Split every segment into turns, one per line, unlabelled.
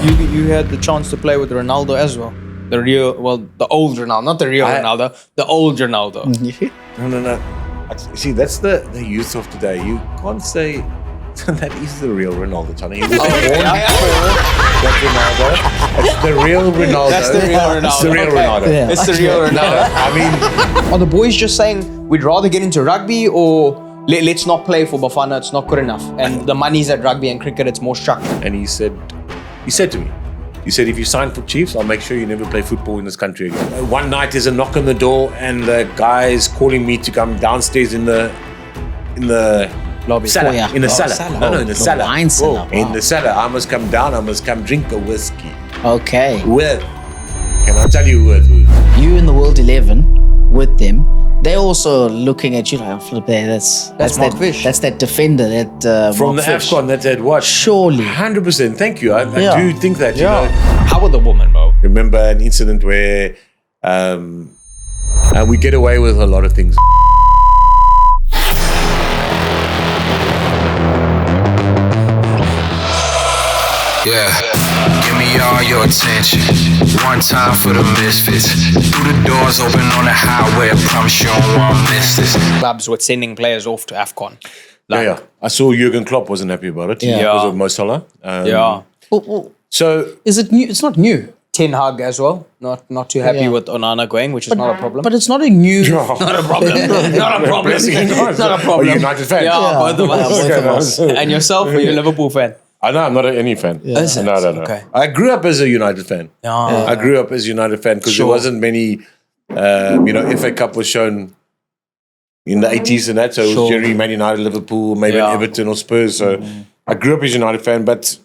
You had the chance to play with Ronaldo as well. The old Ronaldo, not the real Ronaldo, the old Ronaldo.
No. See, that's the youth of today. You can't say that is the real Ronaldo, Johnny. He was born before that Ronaldo. It's the real Ronaldo.
That's the real Ronaldo.
It's the real Ronaldo.
Yeah. It's the real Ronaldo.
I mean,
are the boys just saying we'd rather get into rugby or let's not play for Bafana, it's not good enough, and the money's at rugby and cricket, it's more structured?
and he said to me, he said, if you sign for Chiefs, I'll make sure you never play football in this country again. One night there's a knock on the door and the guy is calling me to come downstairs in the
Lobby.
cellar.
yeah.
In the cellar.
cellar.
No, in the cellar.
wine cellar.
In
Wow.
the cellar. I must come down, I must come drink a whiskey.
Okay.
With, can I tell you with?
You in the World 11 with them. They're also looking at you like, oh, flip there. That's
Mark
that,
Fish.
That's that defender. That
From
Mark
the
Fish.
AFCON, that's at what?
Surely.
100%. Thank you. I
Yeah.
do think that, you
Yeah.
know.
How were the women, bro?
Remember an incident where we get away with a lot of things.
Yeah, give me all your attention. One time for the misfits. Through the doors open on the highway. I promise you don't want to miss this.
Clubs were sending players off to AFCON.
Yeah. I saw Jurgen Klopp wasn't happy about it
Yeah.
because of Mo Salah.
Yeah.
So
Is it new? It's not new.
Ten Hag as well. Not too happy
Yeah.
with Onana going, which is not a problem.
But it's not a new.
not a problem. Not a problem.
Blessing in God.
Not a problem.
Are you a United fan?
Yeah, both of us.
both of us.
And yourself, are you a Liverpool fan?
I know, I'm not any fan.
Is it?
No.
Okay.
I grew up as a United fan.
Yeah.
I grew up as a United fan because there wasn't many, FA Cup was shown in the 80s and that. So it was generally Man United, Liverpool, maybe
Yeah.
Everton or Spurs. So I grew up as a United fan, but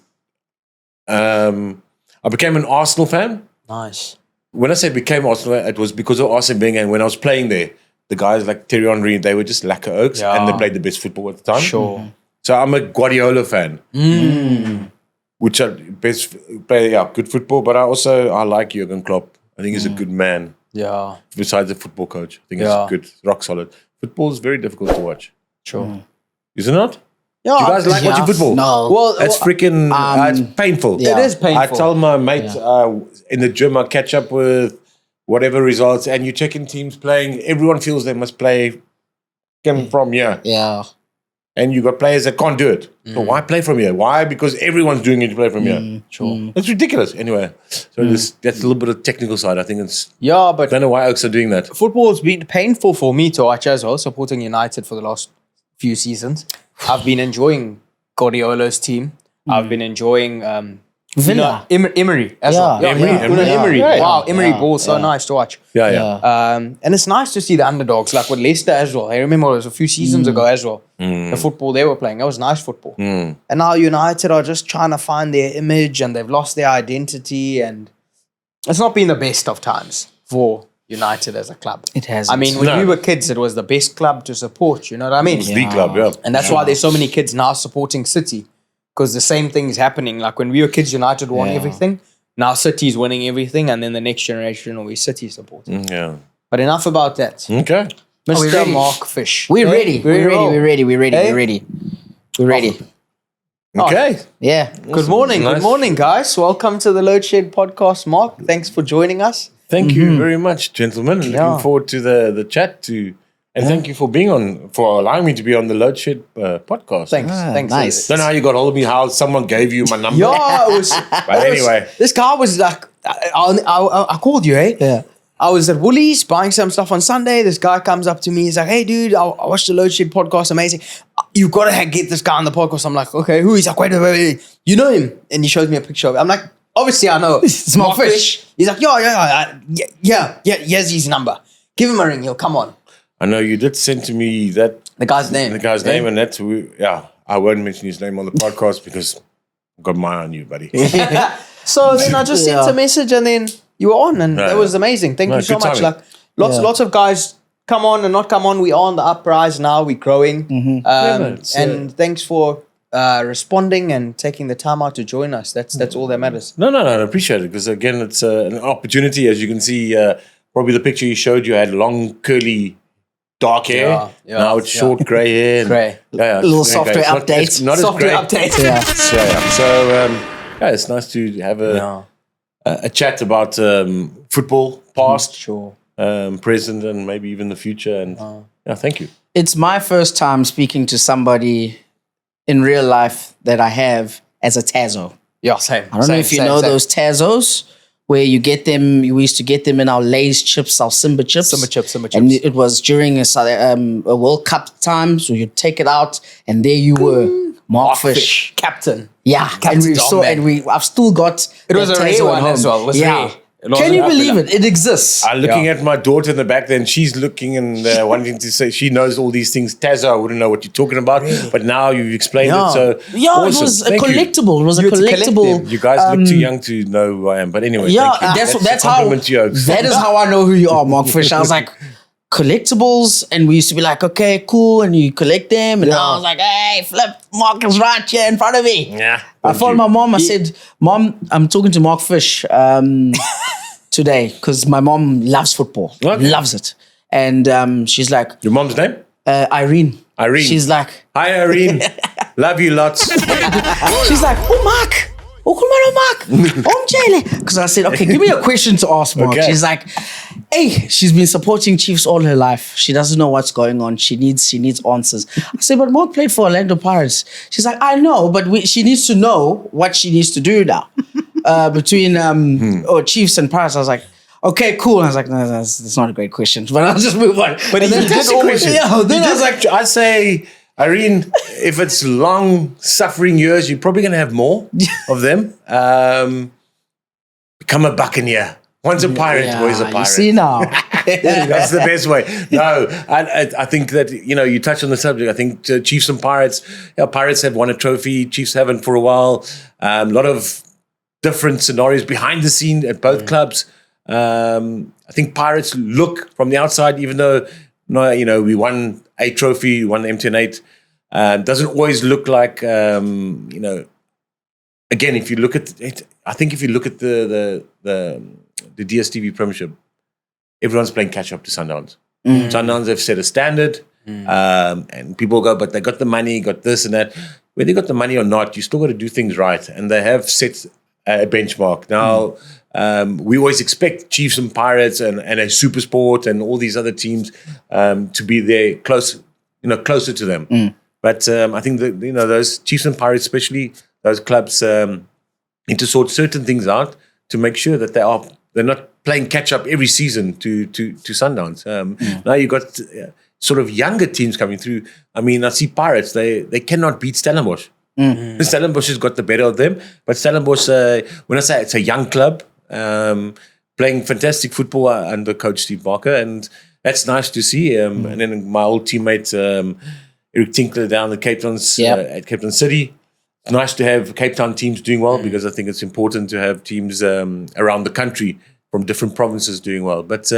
I became an Arsenal fan.
Nice.
When I say became Arsenal, it was because of Arsene Wenger. And when I was playing there, the guys like Thierry Henry, they were just lacquer oaks and they played the best football at the time.
Sure.
So I'm a Guardiola fan, which I best play, good football. But I like Jurgen Klopp. I think he's a good man.
Yeah.
Besides a football coach, I think
Yeah.
he's good, rock solid. Football is very difficult to watch,
Sure.
is it not?
Yeah.
Do you guys like watching football?
No.
Well,
It's freaking, it's painful.
yeah.
it is painful.
I tell my mate in the gym, I catch up with whatever results, and you check in teams playing. Everyone feels they must play from here.
Yeah.
And you got players that can't do it. So why play from here? Why? Because everyone's doing it to play from here.
Sure.
It's ridiculous. Anyway, so that's a little bit of technical side. I think it's.
Yeah,
I
but
don't know why Oaks are doing that.
football's been painful for me to watch as well, supporting United for the last few seasons. I've been enjoying Guardiola's team. I've been enjoying
Villa.
Emery as
Yeah.
well.
Emery,
Unai Emery.
yeah.
Wow, Emery
Yeah.
ball so nice to watch.
Yeah.
And it's nice to see the underdogs, like with Leicester as well. I remember it was a few seasons ago as well. The football they were playing, that was nice football. And now United are just trying to find their image and they've lost their identity, and it's not been the best of times for United as a club.
It hasn't.
I mean, when
No.
we were kids, it was the best club to support, you know what I mean?
It's the club, yeah.
And that's why there's so many kids now supporting City, because the same thing is happening. Like when we were kids, United won everything. Now City's winning everything, and then the next generation will be City supporting.
Yeah.
But enough about that.
Okay.
Mr.
ready?
Mark Fish.
We're
Hey,
ready. We're ready.
roll.
We're ready. We're ready.
Hey?
We're ready. We're ready.
Okay.
Yeah.
Good morning.
Nice.
Good morning, guys. Welcome to the Load Shed podcast, Mark. Thanks for joining us.
Thank you very much, gentlemen.
Yeah.
Looking forward to the chat too. And thank you for allowing me to be on the Load Shed podcast.
Thanks. Thanks.
nice.
Don't know how you got hold of me, how someone gave you my number.
Yeah, it was.
But anyway.
This guy was like, I called you, eh?
Yeah.
I was at Woolies buying some stuff on Sunday. This guy comes up to me. He's like, hey, dude, I watched the Load Shed podcast. Amazing. You've got to get this guy on the podcast. I'm like, okay, who? He's like, wait. You know him? And he shows me a picture of him. I'm like, obviously I know.
It's Mark Fish.
He's like, yeah. Here's his number. Give him a ring. He'll come on.
I know you did send to me the
guy's name.
and that's I won't mention his name on the podcast because I've got my eye on you, buddy.
So then I just sent a message, and then you were on, and that was amazing. Thank
No,
you so
good
much.
timing.
Like lots of guys come on and not come on. We are on the uprise now. We're growing, and thanks for responding and taking the time out to join us. That's all that matters.
No, I appreciate it because again, it's an opportunity. As you can see, probably the picture you showed, you had long, curly, dark hair.
Yeah,
now it's short, grey hair.
Grey.
Yeah,
Little
it's
software
grey. It's
update.
not as
Software
grey.
update.
Yeah.
So it's nice to have a chat about football, past,
Sure.
present, and maybe even the future. And thank you.
It's my first time speaking to somebody in real life that I have as a Tazo.
Yeah, same.
I don't know if you know those Tazos where you get them. We used to get them in our Lay's chips, our Simba chips.
Simba chips.
And it was during a World Cup time, so you take it out, and there you were, Mark Fish,
captain.
Yeah,
Captain Dom, man.
I've still got.
It was a
that
rare
Tazo at
one
home.
as well. It was
yeah.
rare.
Can you believe it? It exists.
I'm looking at my daughter in the back there, and she's looking and wanting to say she knows all these things. Tazo, I wouldn't know what you're talking about, but now you've explained it. So awesome.
It was a
Thank you.
collectible. It was a collectible.
You guys look too young to know who I am, but anyway.
Yeah,
thank you.
that's
a
how.
compliment to you.
That is how I know who you are, Mark Fish. I was like, collectibles, and we used to be like, okay, cool, and you collect them, and I was like, hey, flip, Mark is right here in front of me.
Yeah.
I phoned my mom. I said, Mom, I'm talking to Mark Fish today because my mom loves football, loves it, and she's like,
Your mom's name?
Irene.
Irene.
She's like,
Hi, Irene. Love you lots.
she's like, oh, Mark. Because I said, okay, give me a question to ask, Mark.
Okay.
She's like, hey, she's been supporting Chiefs all her life. She doesn't know what's going on. She needs answers. I said, but Mark played for Orlando Pirates. She's like, I know, but she needs to know what she needs to do now between Chiefs and Pirates. I was like, okay, cool. And I was like, no, that's not a great question, but I'll just move on.
But
and
you did always,
then I was like,
I say, Irene, if it's long suffering years, you're probably going to have more of them. Become a Buccaneer. One's a pirate, always a pirate.
You see now.
That's the best way. No, I think that, you touch on the subject. I think Chiefs and Pirates, Pirates have won a trophy. Chiefs haven't for a while. A lot of different scenarios behind the scene at both clubs. I think Pirates look from the outside, even though, we won a trophy, won the MTN8, doesn't always look like, again, if you look at it, I think if you look at the DStv Premiership, everyone's playing catch up to Sundowns. Sundowns have set a standard, and people go, but they got the money, got this and that. Whether you got the money or not, you still got to do things right, and they have set a benchmark. Now, we always expect Chiefs and Pirates and a SuperSport and all these other teams to be there closer to them. But I think that those Chiefs and Pirates, especially those clubs, need to sort certain things out to make sure that they're not playing catch up every season to Sundowns. Now you got sort of younger teams coming through. I mean, I see Pirates; they cannot beat Stellenbosch. Stellenbosch has got the better of them, but Stellenbosch, when I say it's a young club, playing fantastic football under Coach Steve Barker, and that's nice to see. And then my old teammate Eric Tinkler down at Cape Town City. It's nice to have Cape Town teams doing well because I think it's important to have teams around the country from different provinces doing well. But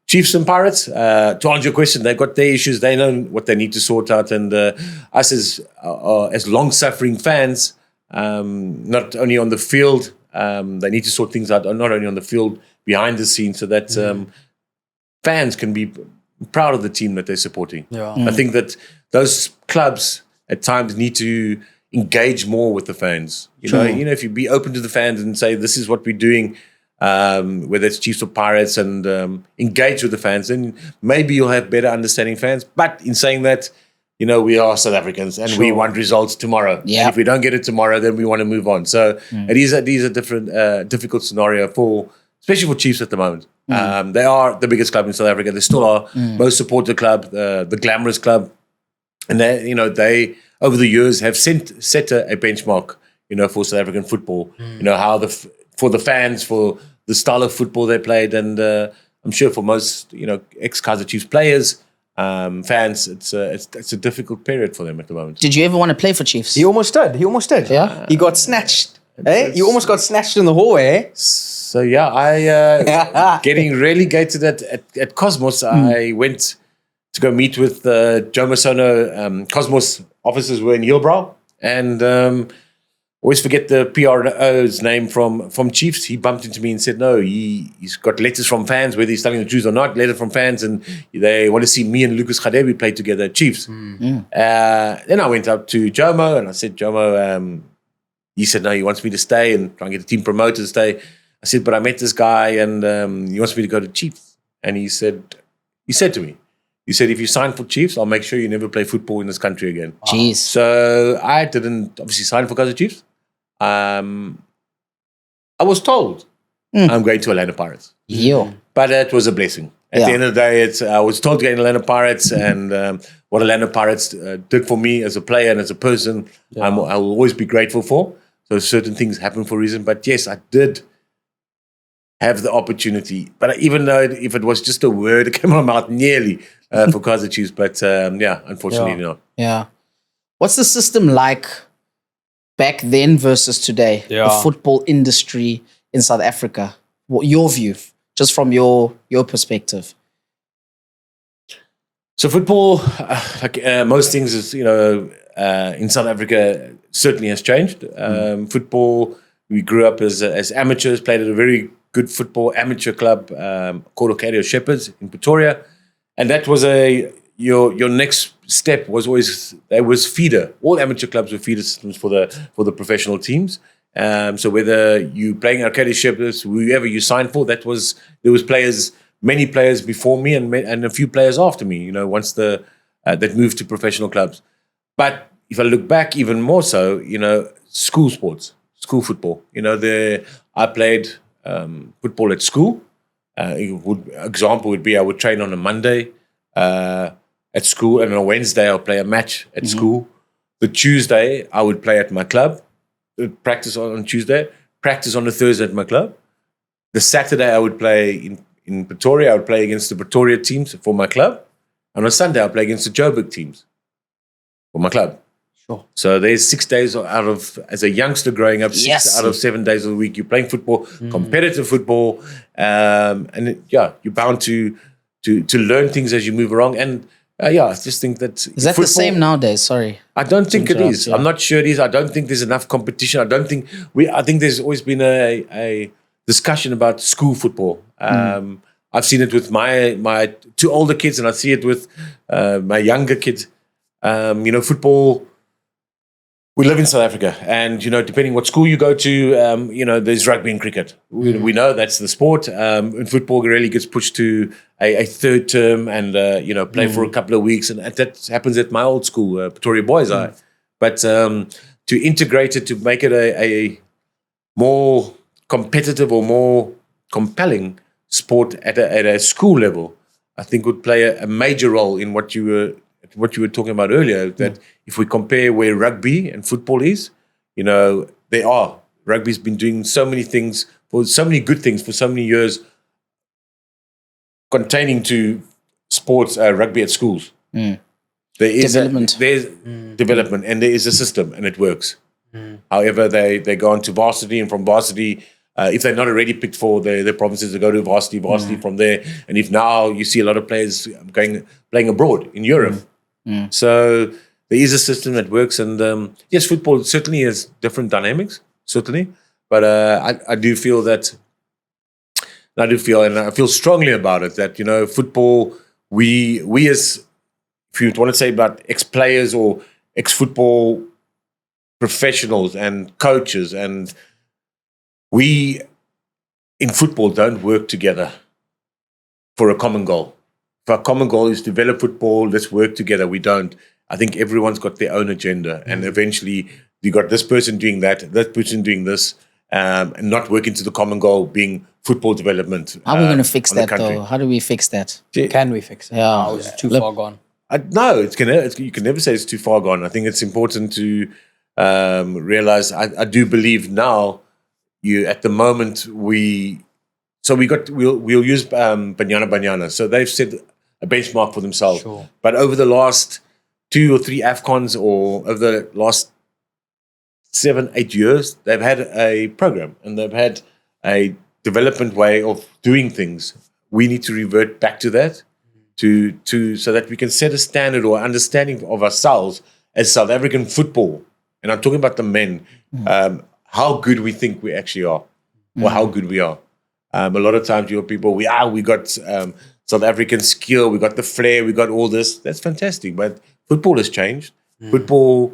Chiefs and Pirates, to answer your question, they've got their issues. They know what they need to sort out. And us as long-suffering fans, not only on the field, they need to sort things out, not only on the field, behind the scenes, so that fans can be proud of the team that they're supporting. I think that those clubs at times need to engage more with the fans. If you be open to the fans and say, this is what we're doing, whether it's Chiefs or Pirates, and engage with the fans, then maybe you'll have better understanding fans. But in saying that, we are South Africans and we want results tomorrow.
Yeah.
And if we don't get it tomorrow, then we want to move on. So it is a different, difficult scenario especially for Chiefs at the moment. They are the biggest club in South Africa. They still are most supported club, the glamorous club. And they over the years have set a benchmark, for South African football. How for the fans, for the style of football they played, and I'm sure for most ex-Kaizer Chiefs players, fans, it's a difficult period for them at the moment.
Did you ever want to play for Chiefs?
He almost did.
Yeah.
He got snatched. You almost got snatched in the hallway.
So I getting relegated at Cosmos. I went to go meet with Joe Masono. Cosmos offices were in Hillbrow, and always forget the PRO's name from Chiefs. He bumped into me and said, no, he's got letters from fans, whether he's telling the truth or not, letter from fans, and they want to see me and Lucas Khadebi play together at Chiefs. Then I went up to Jomo and I said, Jomo, he said, no, he wants me to stay and try and get the team promoted to stay. I said, but I met this guy and he wants me to go to Chiefs. And he said to me, he said, if you sign for Chiefs, I'll make sure you never play football in this country again.
Jeez.
So I didn't obviously sign for Kaizer Chiefs. I was told I'm going to Orlando Pirates.
Yo.
But it was a blessing. At the end of the day, I was told to go to Orlando Pirates, and what Orlando Pirates did for me as a player and as a person, I will always be grateful for. So certain things happen for a reason. But yes, I did have the opportunity. But even though if it was just a word, it came out of my mouth nearly for Kaizer Chiefs. But unfortunately not.
Yeah. What's the system like back then versus today?
Yeah.
The football industry in South Africa. Your view, just from your perspective.
So football, like most things, is in South Africa certainly has changed. Football, we grew up as amateurs, played at a very good football amateur club called Arcadia Shepherds in Pretoria, and that was your next step was always there was feeder. All amateur clubs were feeder systems for the professional teams. So whether you playing Arcadia Shepherds, whoever you signed for, there was players. Many players before me and a few players after me, once that moved to professional clubs. But if I look back even more so, school sports, school football. I played football at school. Example would be I would train on a Monday at school, and on a Wednesday I'll play a match at school. The Tuesday I would play at my club, practice on Tuesday, practice on the Thursday at my club. The Saturday I would play in Pretoria, I would play against the Pretoria teams for my club. And on Sunday, I'll play against the Joburg teams for my club.
Sure.
So there's 6 days as a youngster growing up, 6 out of 7 days of the week, you're playing football, competitive football. You're bound to learn things as you move along. And I just think that...
Is that the same nowadays? Sorry.
I don't think it is.
Yeah.
I'm not sure it is. I don't think there's enough competition. I think there's always been a discussion about school football. I've seen it with my 2 older kids, and I see it with my younger kids. Football. We live in South Africa, and depending what school you go to, there's rugby and cricket. We know that's the sport. And football really gets pushed to a third term, and play for a couple of weeks, and that happens at my old school, Pretoria Boys High. But to integrate it, to make it a more competitive or more compelling sport at a school level, I think would play a major role in what you were talking about earlier. That if we compare where rugby and football is, rugby's been doing so many things, for so many good things for so many years, containing to sports, rugby at schools. There is development, and there is a system, and it works. However, they go on to varsity, and from varsity, if they're not already picked for their provinces, they go to varsity from there. And if now you see a lot of players playing abroad in Europe. So there is a system that works. And yes, football certainly has different dynamics, certainly. But I do feel that, and I feel strongly about it, that, football, we as, if you want to say about ex-players or ex-football professionals and coaches, and we in football don't work together for a common goal. If our common goal is to develop football, let's work together. We don't. I think everyone's got their own agenda, and eventually you got this person doing that person doing this, and not working to the common goal being football development.
How are we going to fix that, though? How do we fix that?
Can we fix it?
Yeah.
No, it's too far gone.
No, you can never say it's too far gone. I think it's important to realize. I do believe now. At the moment we'll use Banyana. So they've set a benchmark for themselves.
Sure.
But over the last 2 or 3 AFCONs, or over the last 7-8 years, they've had a program, and they've had a development way of doing things. We need to revert back to that, so that we can set a standard or understanding of ourselves as South African football. And I'm talking about the men. How good we think we actually are, or how good we are. A lot of times, people, we got South African skill, we got the flair, we got all this. That's fantastic, but football has changed. Football,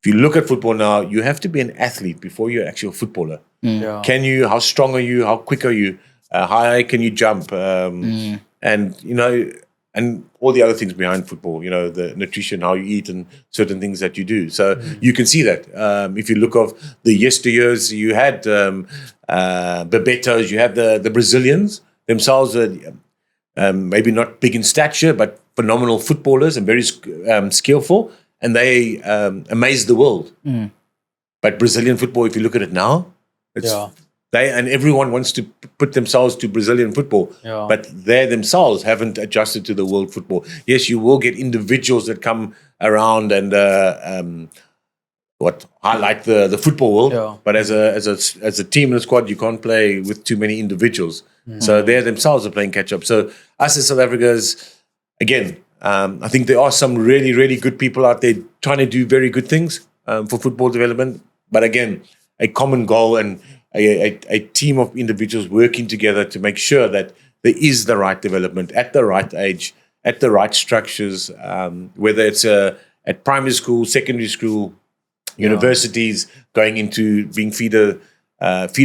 if you look at football now, you have to be an athlete before you're actually a footballer.
Yeah.
How strong are you? How quick are you? How high can you jump? And, and all the other things behind football, the nutrition, how you eat and certain things that you do. So you can see that. If you look of the yesteryears, you had Bebetos, you had the Brazilians themselves, maybe not big in stature, but phenomenal footballers and very skillful. And they amazed the world. But Brazilian football, if you look at it now, everyone wants to put themselves to Brazilian football, but they themselves haven't adjusted to the world football. Yes, you will get individuals that come around and highlight the football world, but as a team and a squad, you can't play with too many individuals. So they themselves are playing catch up. So us as South Africans, again, I think there are some really, really good people out there trying to do very good things for football development. But again, a common goal and a team of individuals working together to make sure that there is the right development at the right age, at the right structures, whether it's at primary school, secondary school, universities, going into being feeder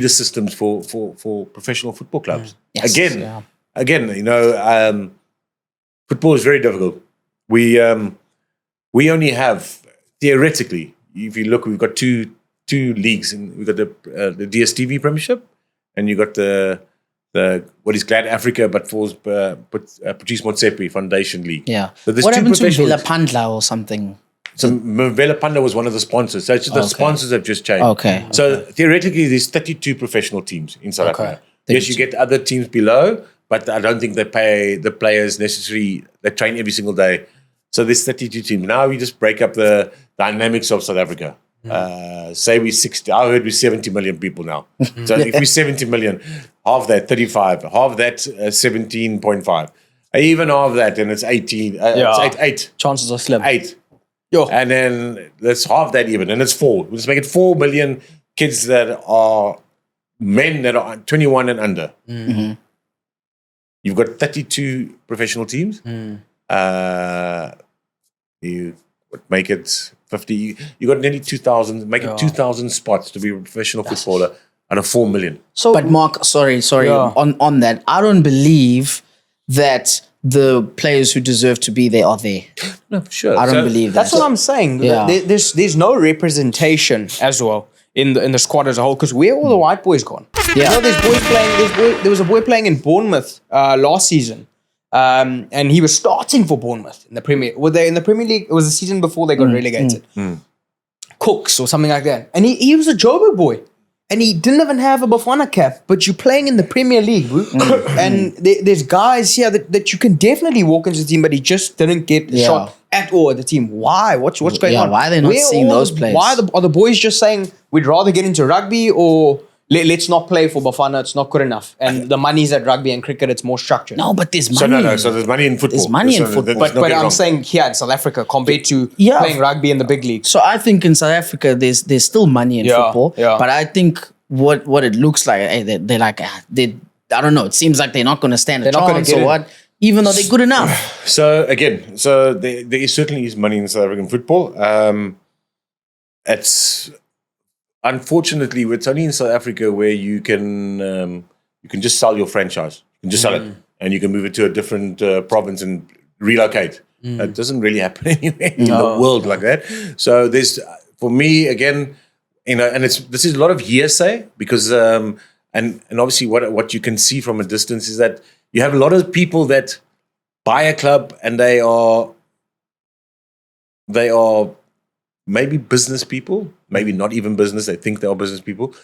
systems for professional football clubs.
Yes,
Again, football is very difficult. We only have, theoretically, if you look, we've got two leagues, and we've got the DStv Premiership, and you got the what is Glad Africa, but falls Patrice Motsepe Foundation League.
Yeah.
So there's
What
two
happened to
professional.
Villa Pandla or something?
So Vela Panda was one of the sponsors. So the sponsors have just changed.
Okay.
So theoretically, there's 32 professional teams in South Africa. Yes, you get other teams below, but I don't think they pay the players necessarily. They train every single day. So there's 32 teams. Now we just break up the dynamics of South Africa. Say we're 60. I heard we're 70 million people now. So if we're 70 million, half that 35, half that 17.5, even half that, and it's 18. It's eight.
Chances are slim.
8. And then that's half that even, and it's 4. Let's make it 4 million kids that are men that are 21 and under. You've got 32 professional teams. You make it 50. You got nearly 2,000. Make it 2,000 spots to be a professional footballer out of 4 million.
So,
But Mark, sorry, on that, I don't believe that the players who deserve to be there are there.
No, for sure.
I don't believe that.
that's what I'm saying.
Yeah.
There's no representation as well in the squad as a whole, because where are all the white boys gone?
Yeah.
There's boys playing. There was a boy playing in Bournemouth last season, and he was starting for Bournemouth in the Premier. Were they in the Premier League? It was the season before they got relegated. Cooks or something like that, and he was a Joburg boy. And he didn't even have a Bafana cap, but you're playing in the Premier League, bro. And there's guys here that you can definitely walk into the team, but he just didn't get the shot at all at the team. Why? What's going on?
Why are they not seeing those players?
Why are the boys just saying we'd rather get into rugby, or let's not play for Bafana, it's not good enough. And the money's at rugby and cricket, it's more structured.
No, but there's money.
So there's money in football.
There's money in football.
But I'm saying here in South Africa, compared to playing rugby in the big leagues.
So I think in South Africa, there's still money in football.
Yeah.
But I think what it looks like, they're like, I don't know, it seems like they're not going to stand a chance or what, even though they're good enough.
So again, there certainly is money in South African football. It's unfortunately, it's only in South Africa where you can just sell your franchise. You can just sell it, and you can move it to a different province and relocate. It doesn't really happen anywhere in the world like that. So there's, for me, again, and this is a lot of hearsay, because and obviously what you can see from a distance is that you have a lot of people that buy a club and they are maybe business people, maybe not even business. They think they are business people,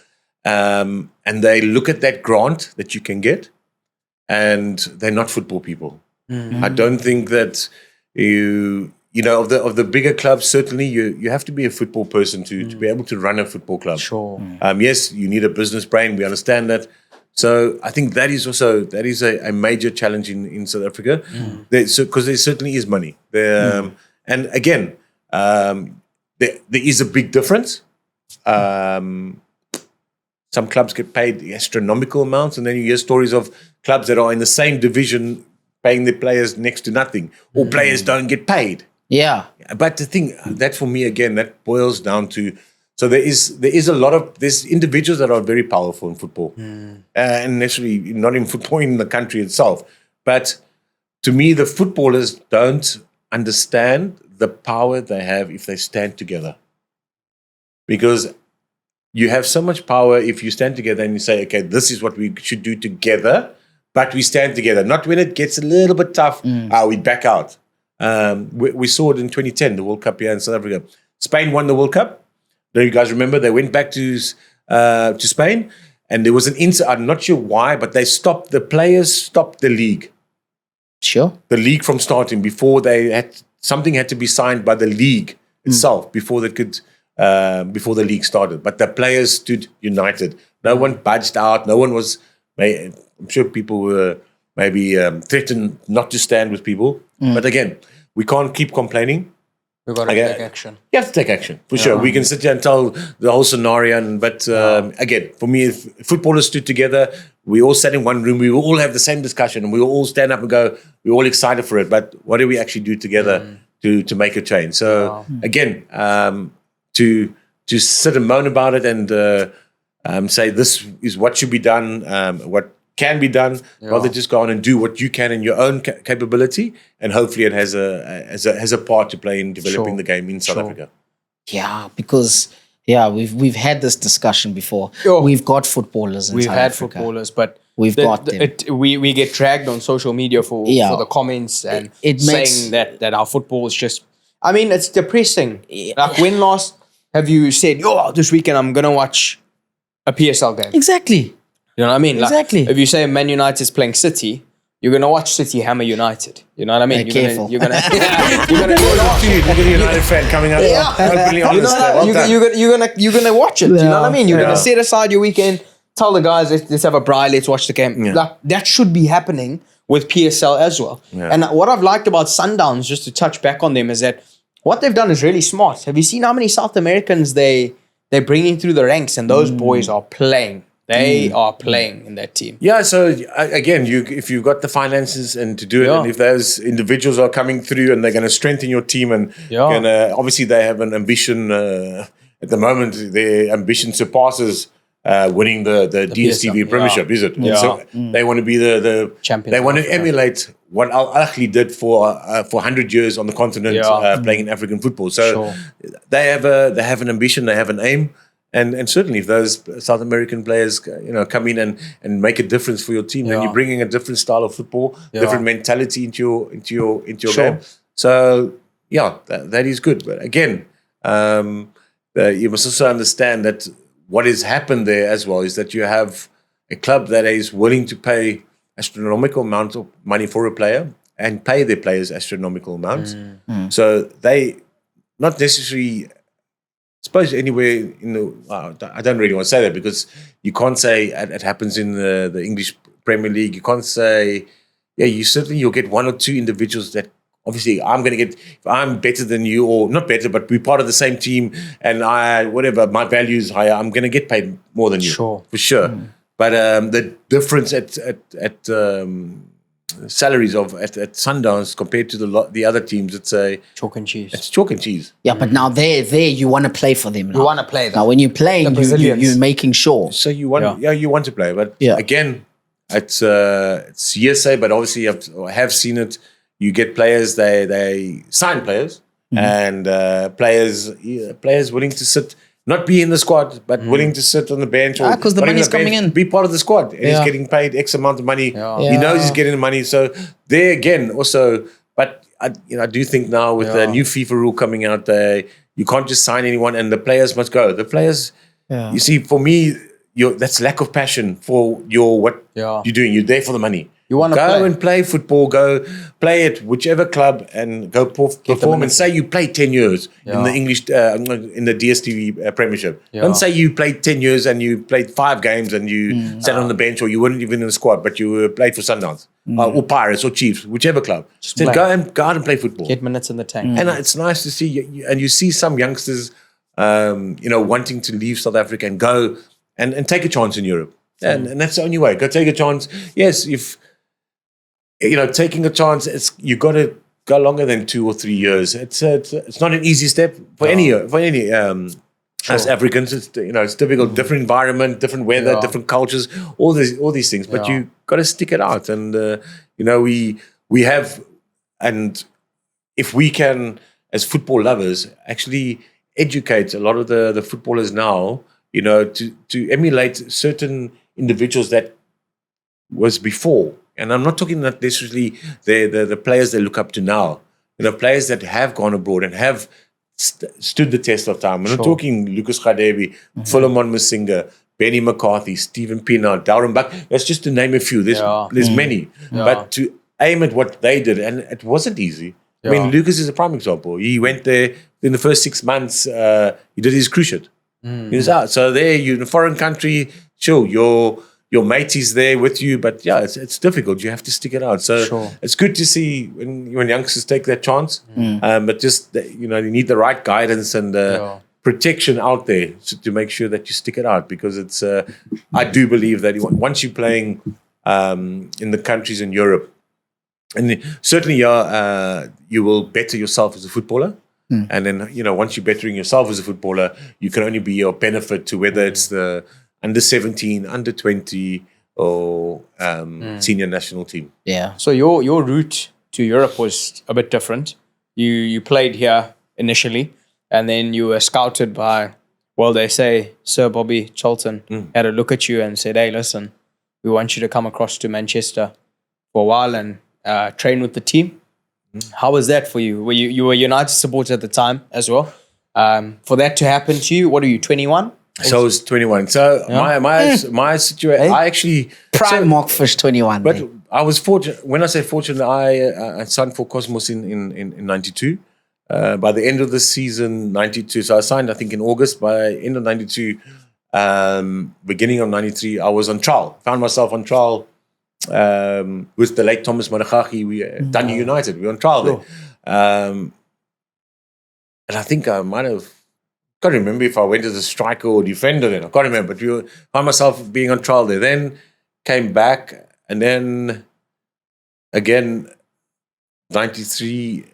and they look at that grant that you can get, and they're not football people. I don't think that of the bigger clubs, certainly you have to be a football person to be able to run a football club.
Sure.
Yes, you need a business brain. We understand that. So I think that is a major challenge in South Africa. Because there certainly is money. And again, there is a big difference. Some clubs get paid astronomical amounts, and then you hear stories of clubs that are in the same division paying their players next to nothing, or players don't get paid.
Yeah.
But the thing that for me again that boils down to so there is a lot of there's individuals that are very powerful in football, and necessarily not in football in the country itself. But to me, the footballers don't understand the power they have if they stand together, because you have so much power if you stand together and you say, okay, this is what we should do together, but we stand together. Not when it gets a little bit tough, we back out. We saw it in 2010, the World Cup here in South Africa. Spain won the World Cup. Do you guys remember? They went back to Spain, and there was an incident. I'm not sure why, but the players stopped the league.
Sure.
The league from starting before something had to be signed by the league itself before they could before the league started. But the players stood united. No one budged out. No one was. I'm sure people were maybe threatened not to stand with people. But again, we can't keep complaining.
We've got to take action.
You have to take action, for sure. We can sit here and tell the whole scenario. But again, for me, if footballers stood together, we all sat in one room, we will all have the same discussion, and we will all stand up and go, we're all excited for it. But what do we actually do together to make a change? So again, to sit and moan about it and say this is what should be done, what can be done, rather just go on and do what you can in your own capability, and hopefully it has a part to play in developing the game in South Africa.
Yeah, because we've had this discussion before. We've got footballers in South Africa.
Footballers, but
we've got them.
We get dragged on social media for the comments and
it
saying that our football is just. I mean, it's depressing. Like when last have you said, this weekend I'm gonna watch a PSL game?
Exactly.
You know what I mean?
Exactly.
Like, if you say Man United is playing City, you're going to watch City hammer United. You know what I mean?
Careful.
You're going to
Look at a United fan coming out. Openly honest.
you're gonna watch it. You know what I mean? You're going to set aside your weekend, tell the guys, let's have a braai, let's watch the game.
Yeah.
Like, that should be happening with PSL as well. Yeah. And what I've liked about Sundowns, just to touch back on them, is that what they've done is really smart. Have you seen how many South Americans they're bringing through the ranks, and those boys are playing. They are playing in that team.
Yeah, so again, if you've got the finances and to do it, and if those individuals are coming through and they're going to strengthen your team, and obviously they have an ambition. At the moment, their ambition surpasses winning the DStv Premiership, is it?
Yeah.
So they want to be the
champions.
They want to emulate what Al Ahly did for 100 years on the continent, playing in African football. So they have an ambition, they have an aim. And certainly, if those South American players, come in and make a difference for your team, then you're bringing a different style of football, different mentality into your game. So that is good. But again, you must also understand that what has happened there as well is that you have a club that is willing to pay astronomical amount of money for a player and pay their players astronomical amounts. So they not necessarily. I suppose anywhere in the, I don't really want to say that because you can't say it happens in the English Premier League. You can't say, you'll get one or two individuals that obviously I'm going to get, if I'm better than you or not better, but we're part of the same team and my value is higher, I'm going to get paid more than you.
Sure.
For sure. But the difference at salaries at Sundowns compared to the other teams, it's
chalk and cheese.
It's chalk and cheese.
Yeah, but now there you want to play for them.
You want to play them.
Now when you play, you're making sure.
So you want to play, but again, it's hearsay. But obviously, I have seen it. You get players, they sign players, and players willing to sit. Not be in the squad, but willing to sit on the bench.
Because the money's coming in.
Be part of the squad. And he's getting paid X amount of money. He knows he's getting the money. So there again, also, but I do think now with the new FIFA rule coming out, you can't just sign anyone and the players must go. The players, you see, for me, that's lack of passion for what you're doing. You're there for the money.
You want to
go and play football, go play at whichever club and go perform and say you played 10 years in the English, in the DStv Premiership. Don't say you played 10 years and you played 5 games and you sat on the bench or you weren't even in the squad, but you played for Sundowns or Pirates or Chiefs, whichever club. Then go out and play football.
Get minutes in the tank.
And it's nice to see, and you see some youngsters, wanting to leave South Africa and go and take a chance in Europe. And that's the only way. Go take a chance. Yes, if taking a chance, you got to go longer than 2 or 3 years. It's not an easy step for any as Africans. It's it's difficult, different environment, different weather, different cultures, all these things. But you got to stick it out, and we have, and if we can, as football lovers, actually educate a lot of the footballers now, to emulate certain individuals that was before. And I'm not talking that necessarily the players they look up to now. Players that have gone abroad and have stood the test of time. I'm not talking Lucas Gadebi, Philemon Musinga, Benny McCarthy, Stephen Pienaar, Darren Buck. That's just to name a few. There's many. Yeah. But to aim at what they did, and it wasn't easy. Yeah. I mean, Lucas is a prime example. He went there in the first 6 months. He did his cruise ship. He was out. So there, you're in a foreign country. Sure, your mate is there with you, but it's difficult. You have to stick it out. So it's good to see when youngsters take that chance. But just you need the right guidance and protection out there to make sure that you stick it out, because it's. I do believe that once you're playing in the countries in Europe, and certainly you will better yourself as a footballer. And then once you're bettering yourself as a footballer, you can only be your benefit to whether it's the under 17, under 20, or senior national team.
Yeah. So your route to Europe was a bit different. You played here initially, and then you were scouted by, well, they say Sir Bobby Charlton had a look at you and said, "Hey, listen, we want you to come across to Manchester for a while and train with the team." How was that for you? You were United supporter at the time as well. For that to happen to you, what are you, 21?
So I was 21. So my situation, I actually
prime Mockfish 21.
But I was fortunate. When I say fortunate, I signed for Cosmos in 92. By the end of the season, 92. So I signed, I think, in August. By end of 92, beginning of 93, I was on trial. Found myself on trial with the late Thomas Maragaki. We Dundee United. We were on trial there. And I think I might have. Can't remember if I went as a striker or defender then. I can't remember. But found myself being on trial there. Then came back, and then again, 93,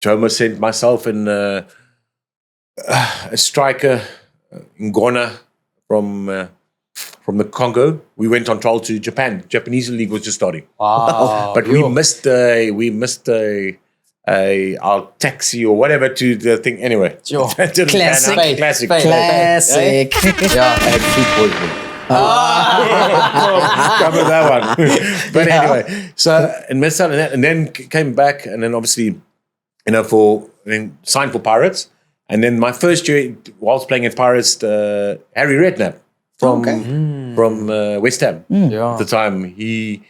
Joma sent myself and a striker in Ghana from the Congo. We went on trial to Japan. Japanese league was just starting.
Wow.
But we missed our taxi or whatever to the thing. Anyway,
Classic.
Classic.
Yeah.
I had food poisoning. Cover that one. But anyway, so and missed out on that, and then came back, and then obviously, signed for Pirates, and then my first year whilst playing at Pirates, Harry Redknapp from West Ham at the time, he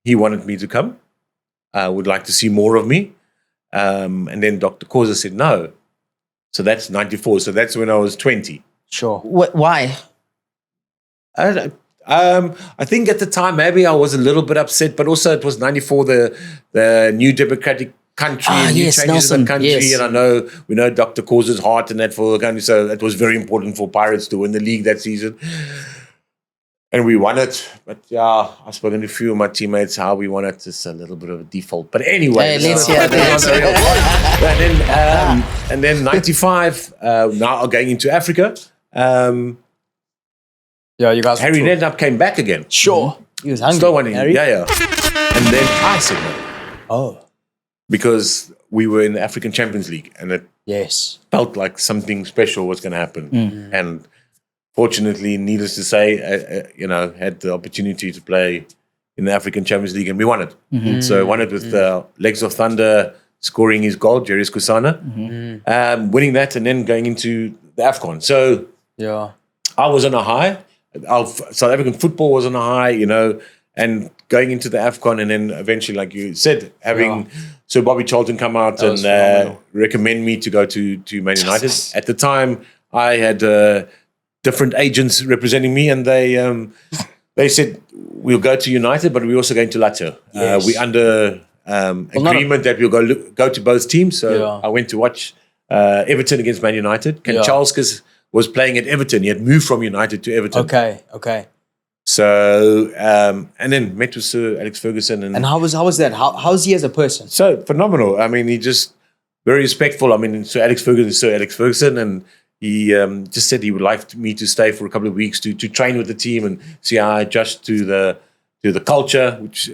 wanted me to come. Would like to see more of me. And then Dr. Koza said no. So that's 94. So that's when I was 20.
Sure.
Why?
I think at the time, maybe I was a little bit upset, but also it was 94, the new democratic country, new changes in the country. And we know Dr. Koza's heart and that for the country. So it was very important for Pirates to win the league that season. And we won it, but I've spoken to a few of my teammates how we won it. It's a little bit of a default, but anyway.
Let's hear that.
And then 95. Now going into Africa.
You guys.
Harry Redknapp came back again.
Sure, he was hungry.
Still winning.
Harry?
Yeah. And then I said no.
Oh,
because we were in the African Champions League, and it felt like something special was going to happen, and. Fortunately, needless to say, had the opportunity to play in the African Champions League, and we won it. So I won it with Legs of Thunder scoring his goal, Jarius Kusana, winning that, and then going into the AFCON. So I was on a high. South African football was on a high, and going into the AFCON, and then eventually, like you said, having Sir Bobby Charlton come out and recommend me to go to Man United. At the time, I had... different agents representing me, and they said we'll go to United, but we're also going to Lazio. We're under agreement that we'll go to both teams. So I went to watch Everton against Man United. Ken Charleskas was playing at Everton. He had moved from United to Everton.
Okay.
So, and then met with Sir Alex Ferguson.
And how was that? How's he as a person?
So phenomenal. I mean, he just very respectful. I mean, Sir Alex Ferguson, and he just said he would like me to stay for a couple of weeks to train with the team and see how I adjust to the culture, which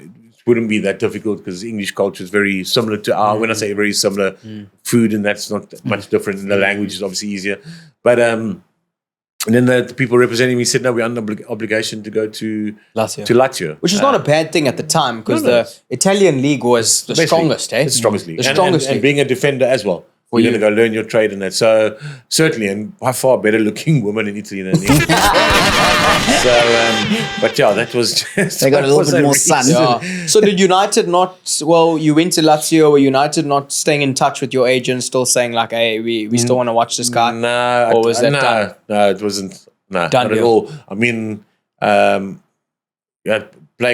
wouldn't be that difficult because English culture is very similar to our. When I say very similar, food and that's not much different, and the language is obviously easier. But and then the people representing me said, no, we're under obligation to go to Lazio.
Which is not a bad thing at the time because the Italian league was the strongest,
The strongest league.
The strongest league.
And being a defender as well. You're going to go learn your trade and that. So, certainly, and by far better looking woman in Italy than England. But yeah, that was just...
They got a little bit more sun.
Yeah. So did United not... Well, you went to Lazio. Were United not staying in touch with your agent, still saying like, hey, we still want to watch this guy?
No.
Or was that done?
No, it wasn't. No,
Done
not at all. I mean... playing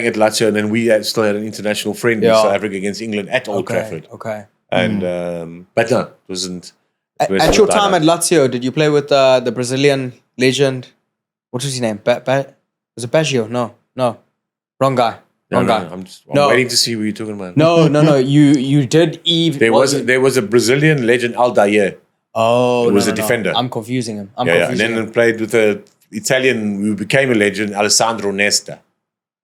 at Lazio, and then we still had an international friend in South Africa against England at Old Trafford.
Okay.
And but no, it wasn't.
At your time at Lazio, did you play with the Brazilian legend? What was his name? Was it Baggio? No, wrong guy.
No, I'm waiting to see what you're talking about.
No. You did Eve.
There was a Brazilian legend, Aldair.
Oh,
he was a defender.
I'm confusing him.
And then played with the Italian who became a legend, Alessandro Nesta.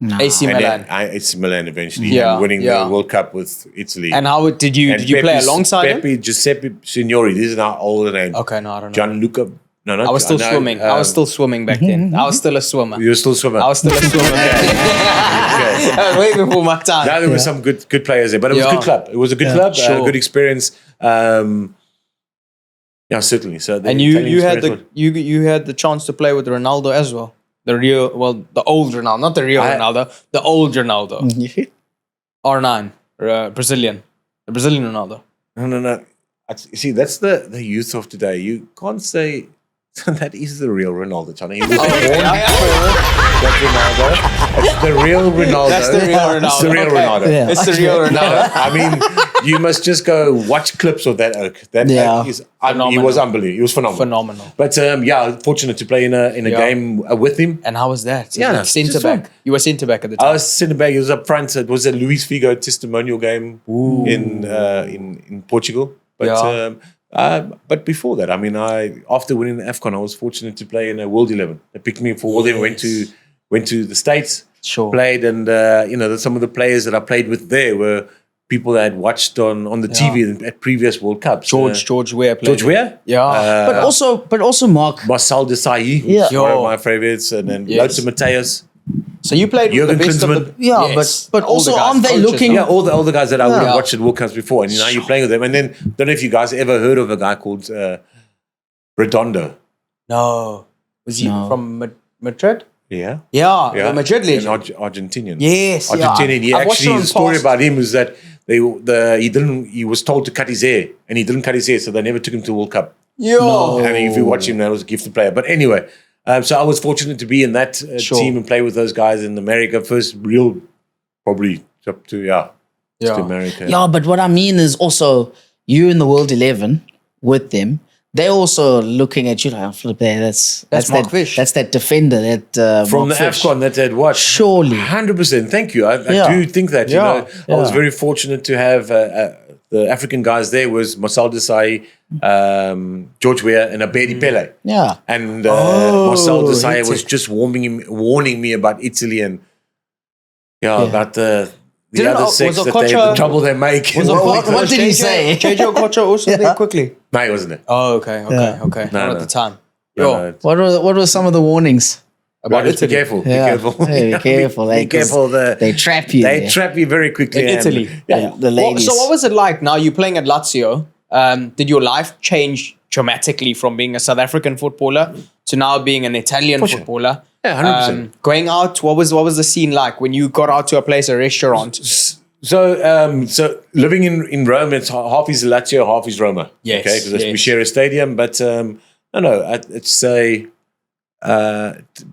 No.
AC Milan.
AC Milan eventually, winning the World Cup with Italy.
And how did you play alongside him?
Giuseppe Signori. These are now older names.
Okay, no, I don't know.
Gianluca. No,
I was still swimming. I was still swimming back then. I was still a swimmer.
You were still swimming.
I was still a swimmer. I was way before my time.
Now there were some good players there, but it was a good club. It was a good club, good experience. Certainly. So
you had the chance to play with Ronaldo as well. The old Ronaldo, not the real Ronaldo, the old Ronaldo. R9, Brazilian. The Brazilian Ronaldo.
No. You see, that's the youth of today. You can't say that is the real Ronaldo, Johnny. He was born that Ronaldo. It's the real Ronaldo.
That's the real Ronaldo.
It's the real Ronaldo.
Yeah.
It's the real Ronaldo.
I mean, you must just go watch clips of that oak. He was unbelievable. He was phenomenal. But fortunate to play in a game with him.
And how was that?
Yeah,
centre back. You were centre back at the time.
I was centre back. He was up front. It was a Luis Figo testimonial game in Portugal. But before that, I mean, after winning the AFCON, I was fortunate to play in a World 11. They picked me for World 11. Went to the States.
Sure.
Played, and some of the players that I played with there were people that I had watched on the TV at previous World Cups.
George Weah played.
George Weah?
Yeah.
But also Mark.
Marcel Desailly, one of my favorites, and then Lothar Matthäus.
So you played with the best of the...
but also aren't they looking...
Yeah, all the guys that I would have watched at World Cups before, and now you're playing with them. And then, don't know if you guys ever heard of a guy called Redondo.
No. Was he from Madrid?
Yeah.
The Madrid legend.
Argentinian.
Yes.
Argentinian. He actually, the story about him is that he was told to cut his hair, and he didn't cut his hair, so they never took him to the World Cup.
No.
And if you watch him, that was a gifted player. But anyway, so I was fortunate to be in that team and play with those guys in America. First real, probably up to to America.
Yeah, but what I mean is also you in the World 11 with them. They're also looking at you like, flip there. That's
Mark
that
Fish.
That's that defender that
from
Mark
the
Fish.
AFCON that they'd watched.
Surely,
100%. Thank you. I do think that. You know, I was very fortunate to have the African guys there. Was Marcel Desailly, George Weah, and Abedi Pele.
Yeah,
and Marcel Desailly was just warning me about Italy and about the other six the trouble they make.
What did he say?
JJ Okocha also there quickly?
No, he wasn't there.
Oh, okay. Not at the time.
What were some of the warnings?
About Italy.
Be careful.
Hey, be careful.
Be careful.
They trap you.
They trap you very quickly.
In Italy.
The ladies.
So what was it like now? You're playing at Lazio. Did your life change dramatically from being a South African footballer to now being an Italian footballer?
Yeah, 100%.
Going out, what was the scene like when you got out to a place, a restaurant?
So living in Rome, it's half is Lazio, half is Roma.
Yes.
Okay, because we share a stadium. But it's a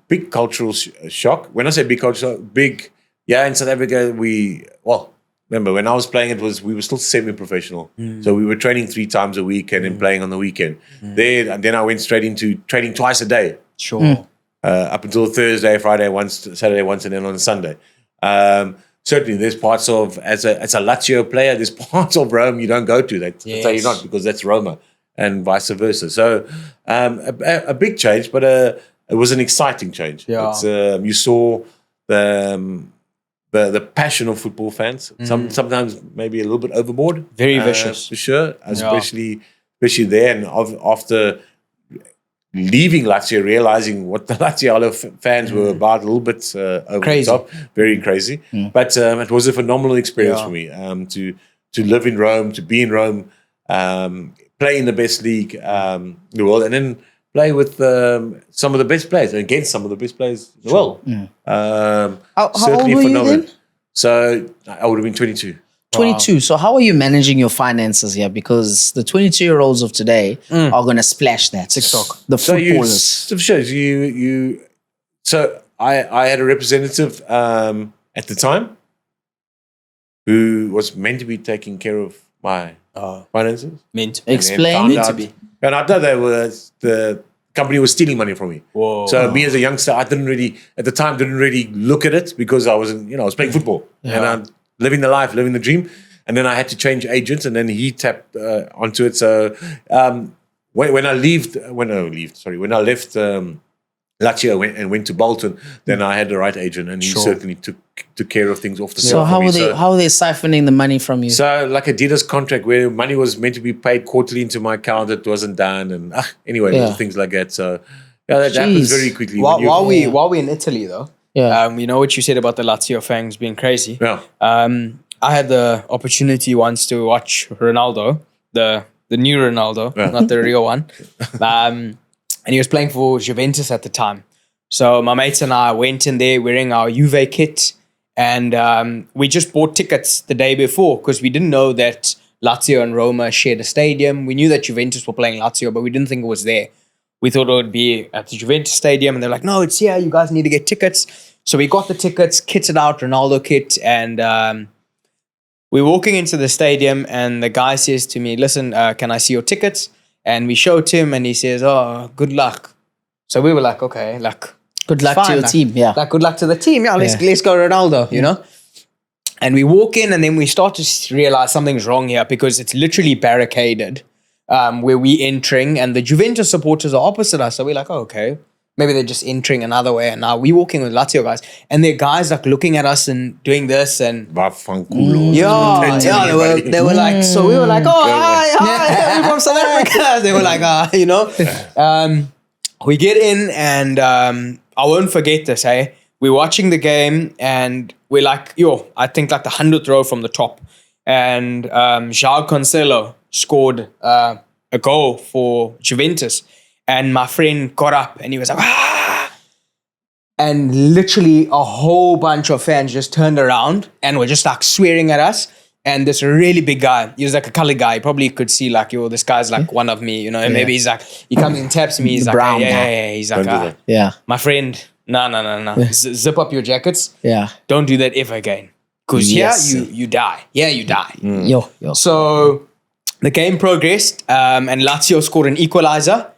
big cultural shock. When I say big cultural, in South Africa, remember when I was playing, we were still semi-professional. So we were training 3 times a week and then playing on the weekend. Then I went straight into training twice a day.
Sure.
up until Thursday, Friday once, Saturday once, and then on Sunday. Certainly, there's parts of, as a Lazio player, there's parts of Rome you don't go to. They tell you not, because that's Roma, and vice versa. So a big change, but it was an exciting change.
Yeah.
You saw the passion of football fans. Sometimes maybe a little bit overboard.
Very vicious.
For sure, especially there. And after leaving Lazio, realizing what the Lazio fans were about, a little bit over
Crazy.
the top, very crazy. But it was a phenomenal experience for me to live in Rome, to be in Rome, play in the best league in the world, and then play with some of the best players, against some of the best players in the world.
How old were you then?
So I would have been 22.
22. So how are you managing your finances here? Because the 22-year-olds of today are going to splash that.
TikTok.
The footballers.
So I had a representative at the time who was meant to be taking care of my finances.
Meant.
Explain.
And I thought the company was stealing money from me.
Whoa.
So me as a youngster, I didn't really look at it, because I wasn't, I was playing football and I'm living the life, living the dream. And then I had to change agents, and then he tapped onto it. So when I left Lazio and went to Bolton, then I had the right agent, and he certainly took care of things off the
So
side.
how are they siphoning the money from you?
So like a Adidas contract where money was meant to be paid quarterly into my account, it wasn't done, and little things like that. So that happens very quickly.
While we're in Italy though, you know what you said about the Lazio fans being crazy.
Yeah.
I had the opportunity once to watch Ronaldo, the new Ronaldo, not the real one. And he was playing for Juventus at the time. So my mates and I went in there wearing our Juve kit, and we just bought tickets the day before, because we didn't know that Lazio and Roma shared a stadium. We knew that Juventus were playing Lazio, but we didn't think it was there. We thought it would be at the Juventus stadium, and they're like, no, it's here. You guys need to get tickets. So we got the tickets, kitted out, Ronaldo kit, and we're walking into the stadium, and the guy says to me, listen, can I see your tickets? And we showed him, and he says, oh, good luck. So we were like, okay, like,
Good luck to your team. Yeah.
like, good luck to the team. Yeah, let's go Ronaldo, you know? And we walk in, and then we start to realize something's wrong here, because it's literally barricaded where we're entering, and the Juventus supporters are opposite us. So we're like, oh, okay, maybe they're just entering another way. And now we're walking with Lazio guys, and they're guys like looking at us and doing this, and they were like, so we were like, oh, hi, we're from South Africa. They were like, you know. We get in, and I won't forget this, hey. We're watching the game, and we're like, I think like the 100th row from the top. And João Cancelo scored a goal for Juventus. And my friend got up, and he was like, ah! And literally a whole bunch of fans just turned around and were just like swearing at us. And this really big guy, he was like a colored guy. He probably could see like, this guy's like one of me, you know. And maybe he's like, he comes and taps me. He's like,
brown
yeah. He's like, my friend, no. Zip up your jackets.
Yeah.
Don't do that ever again. Because you die. Yeah, you die.
Yo.
So the game progressed, and Lazio scored an equalizer,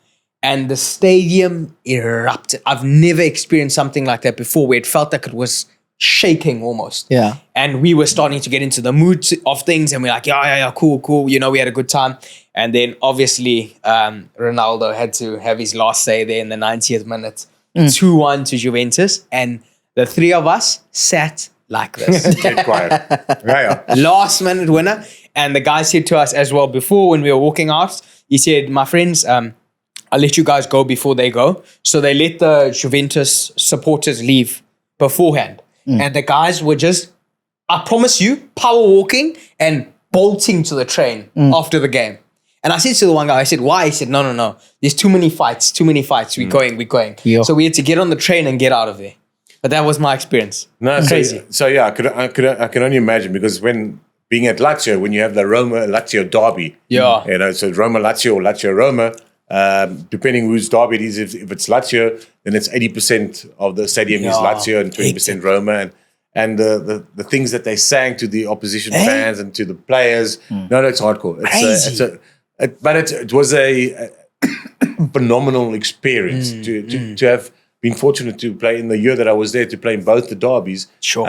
and the stadium erupted. I've never experienced something like that before, where it felt like it was shaking almost.
Yeah.
And we were starting to get into the mood of things, and we're like, yeah, cool. You know, we had a good time. And then obviously Ronaldo had to have his last say there in the 90th minute. 2-1 to Juventus. And the three of us sat like this.
Get quiet.
Last minute winner. And the guy said to us as well before, when we were walking out, he said, my friends, I'll let you guys go before they go. So they let the Juventus supporters leave beforehand. And the guys were just, I promise you, power walking and bolting to the train after the game. And I said to the one guy, I said, why? He said, no. There's too many fights. We're going.
Yo.
So we had to get on the train and get out of there. But that was my experience.
No,
crazy.
So yeah, I can only imagine, because when being at Lazio, when you have the Roma-Lazio derby, so Roma-Lazio or Lazio-Roma, depending whose derby it is, if it's Lazio, then it's 80% of the stadium is Lazio and 20% Roma. And the things that they sang to the opposition fans and to the players, it's hardcore. But it was a phenomenal experience to have been fortunate to play in the year that I was there to play in both the derbies.
Sure.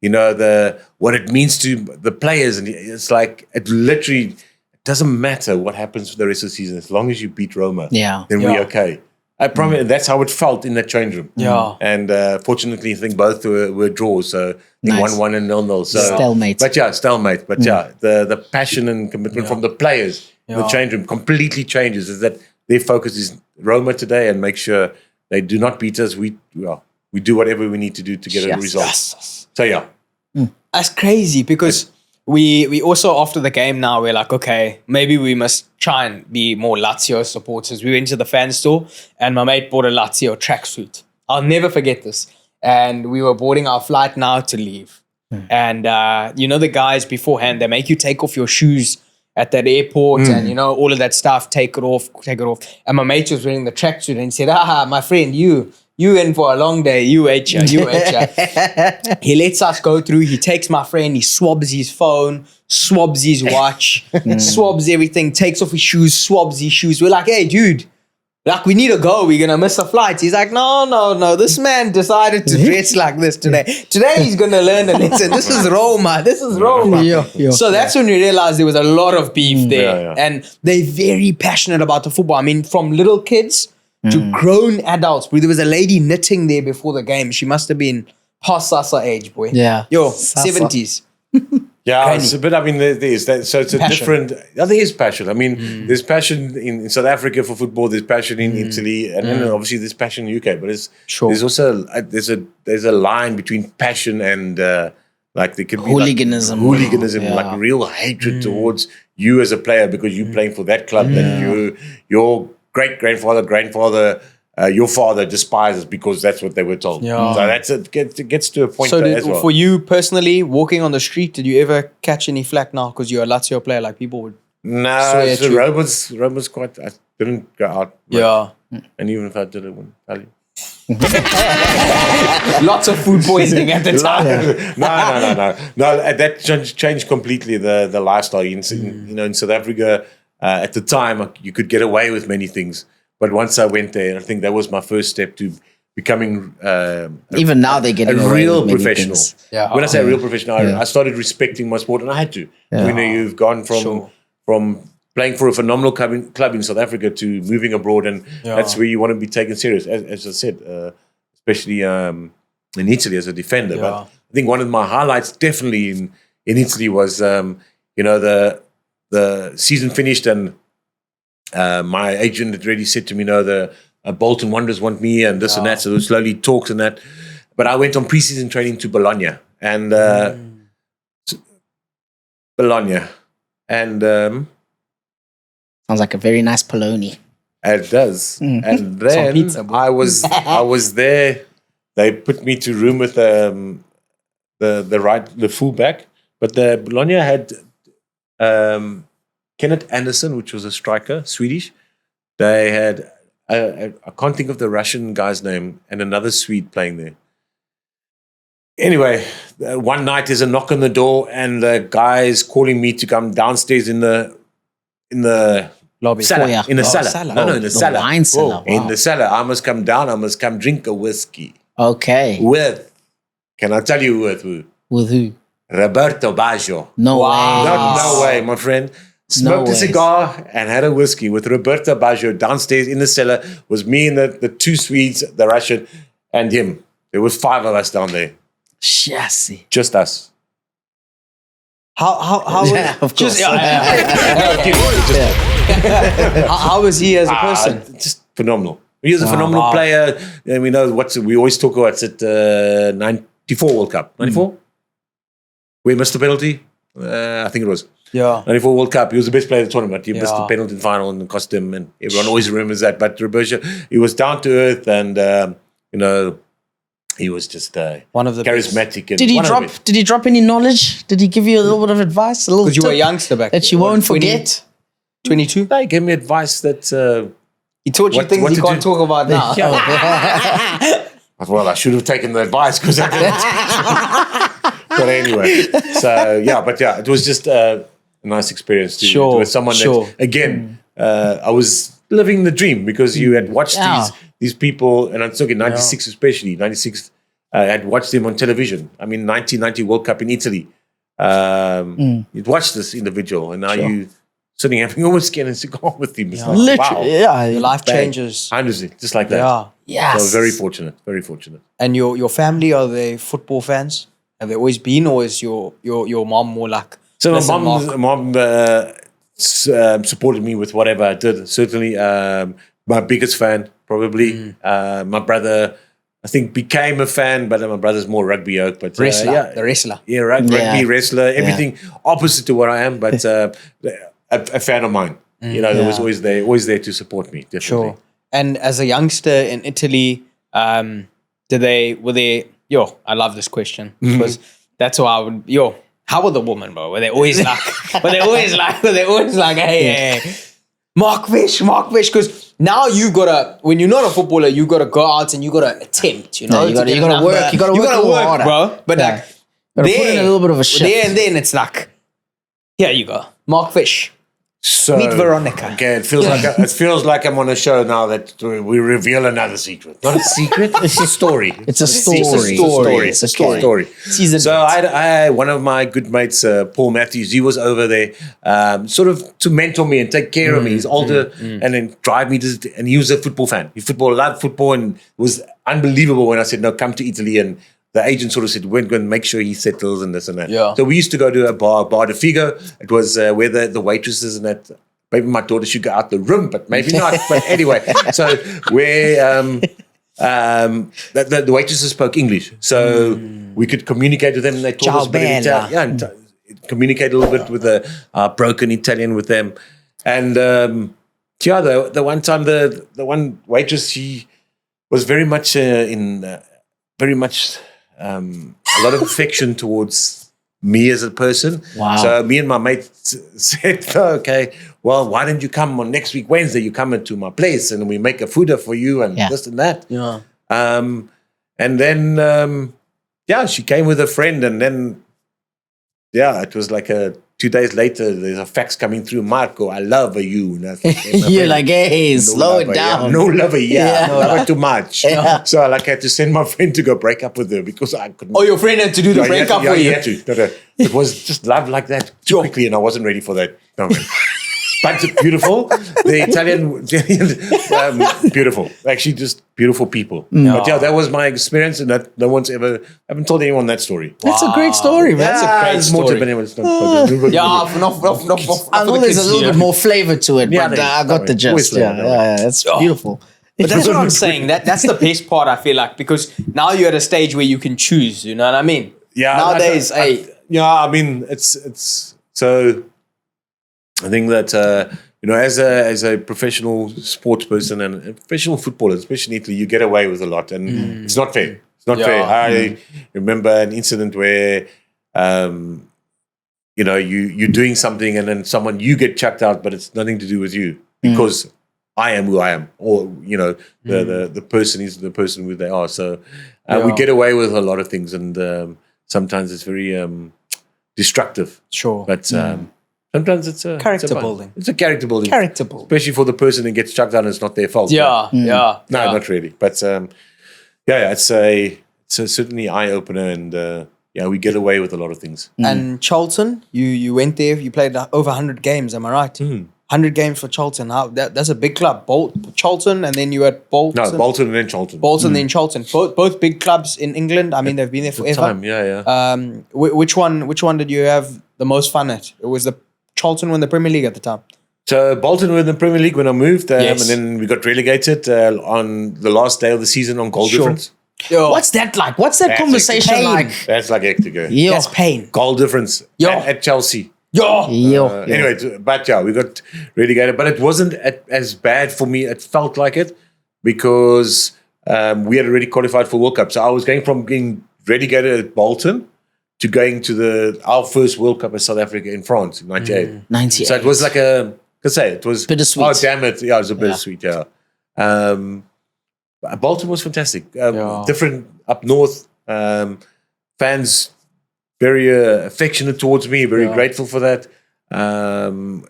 You know, what it means to the players, and it's like it literally doesn't matter what happens for the rest of the season as long as you beat Roma.
Yeah.
then we're okay. I promise that's how it felt in that change room.
Yeah.
And fortunately, I think both were draws. So I think
Nice.
1-1 and 0-0. So,
Stalemate.
But yeah, stalemate. But yeah, the passion and commitment from the players in the change room completely changes. Is that their focus is Roma today and make sure they do not beat us. We do whatever we need to do to get a
Yes.
result.
Yes.
So yeah.
That's crazy because we also, after the game now, we're like, okay, maybe we must try and be more Lazio supporters. We went to the fan store and my mate bought a Lazio tracksuit. I'll never forget this. And we were boarding our flight now to leave. And you know, the guys beforehand, they make you take off your shoes at that airport and, you know, all of that stuff, take it off. And my mate was wearing the tracksuit and he said, my friend, you in for a long day, you ate ya. He lets us go through, he takes my friend, he swabs his phone, swabs his watch, swabs everything, takes off his shoes, swabs his shoes. We're like, hey, dude, like, we need to go. We're going to miss a flight. He's like, no. This man decided to dress like this today. Today he's going to learn a lesson. This is Roma.
Yeah.
So that's when we realized there was a lot of beef there.
Yeah.
And they're very passionate about the football. I mean, from little kids to grown adults. There was a lady knitting there before the game. She must have been past Sasa age, boy.
Yeah.
Yo,
Sasa.
70s.
Yeah, but I mean, there's that. So it's a
Passion.
different. There is passion. I mean, there's passion in South Africa for football. There's passion in Italy, and then obviously there's passion in the UK. But there's also there's a line between passion and like there could be
Hooliganism.
hooliganism,
Yeah.
like real hatred towards you as a player because you're playing for that club that your grandfather. Your father despises because that's what they were told.
Yeah.
So it gets to a point
So
there as well.
for you personally, walking on the street, did you ever catch any flack now because you're a Lazio player like people would?
No,
Swear
so
to-
Roman's quite. I didn't go out. much.
Yeah.
And even if I did, I wouldn't tell you.
Lots of food poisoning at the time.
No. That changed completely the lifestyle. In South Africa, at the time, you could get away with many things. But once I went there, I think that was my first step to becoming
Even now they're getting
a
away
real
with many
professional.
things.
Yeah.
When I say a real professional, I started respecting my sport, and I had to. You've gone from playing for a phenomenal club in South Africa to moving abroad, and that's where you want to be taken serious. As I said, especially in Italy as a defender. But I think one of my highlights, definitely in Italy, was the season finished and. My agent had already said to me, the Bolton Wanderers want me and this and that. So there was slowly talks and that. But I went on pre-season training to Bologna. And
Sounds like a very nice polony.
it does. And then
pizza, boy.
I was there. They put me to room with the fullback. But the Bologna had Kenneth Anderson, which was a striker, Swedish. They had, I can't think of the Russian guy's name, and another Swede playing there. Anyway, one night there's a knock on the door, and the guy is calling me to come downstairs in the
Lobby.
cellar.
Foyer.
In the cellar.
cellar.
No, in the cellar.
wine cellar.
Whoa. In
Wow.
the cellar. I must come down. I must come drink a whiskey.
Okay.
Can I tell you with who?
With who?
Roberto Baggio.
No way.
No way, my friend. Smoked a
ways.
cigar and had a whiskey with Roberto Baggio downstairs in the cellar. Was me and the two Swedes, the Russian, and him. There was 5 of us down there.
Chassis.
Just us.
How
Yeah, of course.
how was he as a person?
Just phenomenal. He was a phenomenal player. And we know we always talk about it at 94 World Cup. 94? We missed the penalty. I think it was.
Yeah.
94 World Cup. He was the best player of the tournament. He missed the
Yeah.
penalty final and cost him. And everyone always remembers that. But Roberto, he was down to earth and, he was just
One of the
charismatic. And
Did he
one of
drop?
the best.
Did he drop any knowledge? Did he give you a little bit of advice? A little
Because you were a
tip
youngster back
that
then.
you
What,
won't
20,
forget.
22?
He gave me advice that,
He taught you
What-
things
what
you
to
can't
do.
talk about now.
well, I should have taken the advice because I didn't. But anyway, it was just a nice experience to
Sure,
with someone
sure.
that, again, I was living the dream because you had watched these people, and I'm talking 96 especially, 96, I'd watched them on television. I mean, 1990 World Cup in Italy. You'd watch this individual, and now you sitting having a whiskey and a cigar with him. It's like,
Literally,
wow.
Your life changes.
100%, just like that.
Yeah.
Yes.
So very fortunate, very fortunate.
And your family, are they football fans? Have they always been, or is your mom more like?
So
listen,
my mom supported me with whatever I did. Certainly, my biggest fan, probably. My brother, I think, became a fan, but my brother's more rugby oak. But
wrestler, the wrestler.
Yeah, rugby, wrestler, everything opposite to what I am, but a fan of mine. There was always there to support me. Definitely.
Sure. And as a youngster in Italy, I love this question because that's why I would, how were the women, bro? Were they always like, hey, Mark Fish? Because now you've got to, when you're not a footballer, you got to go out and you got to attempt,
you gotta work. You gotta work harder.
bro. But like,
put in a little bit of a shift.
There and then it's like, here you go, Mark Fish.
So,
meet Veronica.
Okay, it feels like I'm on a show now that we reveal another secret. Not a secret, it's a story.
It's a story.
It's a story.
Season
so I one of my good mates, Paul Matthews, he was over there sort of to mentor me and take care of me. He's older and then drive me to, and he was a football fan. He loved football, and it was unbelievable when I said, no, come to Italy, and the agent sort of said, we're going to make sure he settles and this and that.
Yeah.
So we used to go to a bar de Figo. It was where the waitresses and that, maybe my daughter should go out the room, but maybe not. But anyway, so where the waitresses spoke English. So we could communicate with them, and they taught us a bit of Italian. Yeah, and communicate a little bit with the broken Italian with them. And the one time, the one waitress, she was very much a lot of affection towards me as a person.
Wow.
So me and my mate said, okay, well, why don't you come on next week, Wednesday, you come into my place and we make a fooder for you and this and that.
Yeah.
And then, she came with a friend, and then, it was like 2 days later, there's a fax coming through, Marco, I love you. And
You're like, hey, slow it down.
No lover, no lover too much. Yeah. So I had to send my friend to go break up with her because I couldn't.
Oh, your friend had to do the breakup for you?
He had to. No. It was just love like that too quickly, and I wasn't ready for that. No, man. But beautiful. The Italian, beautiful. Actually, just beautiful people.
No.
But that was my experience, and that no one's ever, I haven't told anyone that story.
That's a great story, man.
That's a great story.
More to anyway, it's not
I know there's a little bit more flavor to it, but I got the gist. Yeah, that's beautiful.
But that's what I'm saying. That's the best part, I feel like, because now you're at a stage where you can choose, you know what I mean?
Yeah.
Nowadays,
it's so. I think that as a professional sports person and a professional footballer, especially in Italy, you get away with a lot, and it's not fair. It's not fair. I remember an incident where, you're doing something, and then you get chucked out, but it's nothing to do with you because I am who I am, or the person is the person who they are. So we get away with a lot of things, and sometimes it's very destructive.
Sure,
but. Sometimes it's a
character building.
It's a character building.
Character building.
Especially for the person that gets chucked down, it's not their fault.
No,
not really. But it's a certainly eye opener, and we get away with a lot of things.
And Charlton, you went there, you played over 100 games, am I right? 100 games for Charlton. That's a big club. Charlton, and then you had Bolton.
No, Bolton and then Charlton.
Bolton, then Charlton. Both big clubs in England. I mean, they've been there forever. Which one did you have the most fun at? It was the Charlton won the Premier League at the time.
So Bolton were in the Premier League when I moved, and then we got relegated on the last day of the season on goal difference.
What's that like? What's that conversation like?
That's like hectic.
That's pain.
Goal difference at Chelsea.
Anyway,
but we got relegated, but it wasn't as bad for me. It felt like it because we had already qualified for World Cup. So I was going from being relegated at Bolton to going to our first World Cup in South Africa in France in 98.
98.
So it was like it was
bittersweet.
Oh damn it! Yeah, it was a bittersweet. Yeah. Bolton was fantastic. Different up north. Fans very affectionate towards me. Very grateful for that.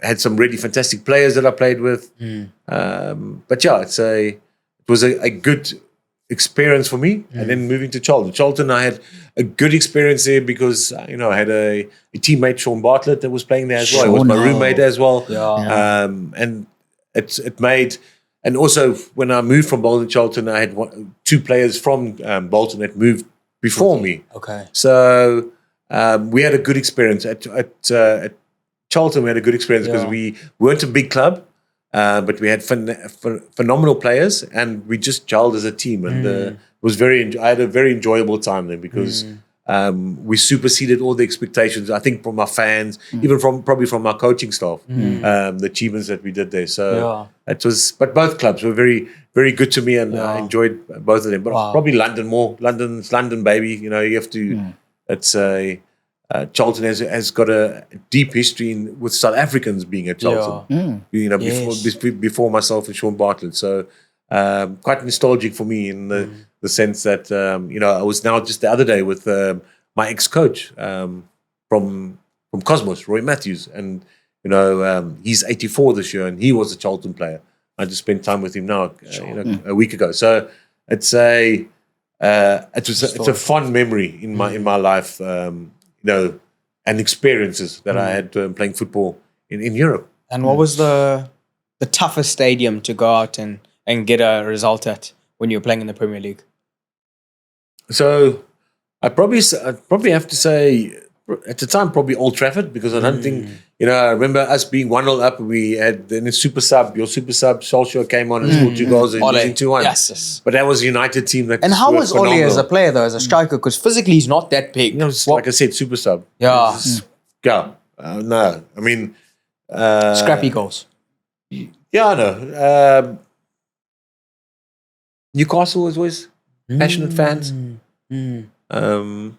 Had some really fantastic players that I played with. But it was a good experience for me. And then moving to Charlton. Charlton, I had a good experience there because, I had a teammate, Sean Bartlett, that was playing there as well. He was my roommate as well. And it made... And also, when I moved from Bolton to Charlton, I had two players from Bolton that moved before me.
Okay.
So we had a good experience. At Charlton, we had a good experience because we weren't a big club, but we had phenomenal players, and we just gelled as a team. And it was I had a very enjoyable time there because we superseded all the expectations, I think, from our fans, even probably from our coaching staff, the achievements that we did there. So it was, but both clubs were very, very good to me, and I enjoyed both of them. But probably London more. London's London, baby. You have to. It's Charlton has got a deep history with South Africans being at Charlton. Before myself and Sean Bartlett. So quite nostalgic for me in the sense that I was now just the other day with my ex-coach from Cosmos, Roy Matthews, and he's 84 this year, and he was a Charlton player. I just spent time with him now, a week ago. So it's a fond memory in my life, and experiences that I had playing football in Europe.
And what was the toughest stadium to go out and get a result at when you were playing in the Premier League?
So I'd probably have to say at the time probably Old Trafford, because I don't think I remember us being 1-0 up. We had then your super sub Solskjaer came on and scored 2 goals and losing 2-1.
Yes.
But that was a United team that.
And how was Ole as a player though, as a striker? Because physically he's not that big.
Like I said, super sub.
Yeah.
No, I mean
scrappy goals.
Yeah, I know. Newcastle was always passionate fans. No,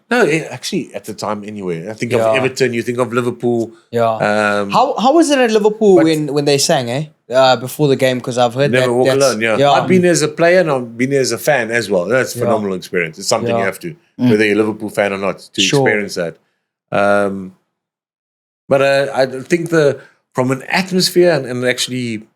actually, at the time, anyway. I think of Everton. You think of Liverpool.
Yeah. How was it at Liverpool when they sang? Before the game? Because I've heard
Never Walk Alone. Yeah. I've been there as a player and I've been there as a fan as well. That's a phenomenal experience. It's something you have to, whether you're a Liverpool fan or not, to experience that. But I think from an atmosphere and actually,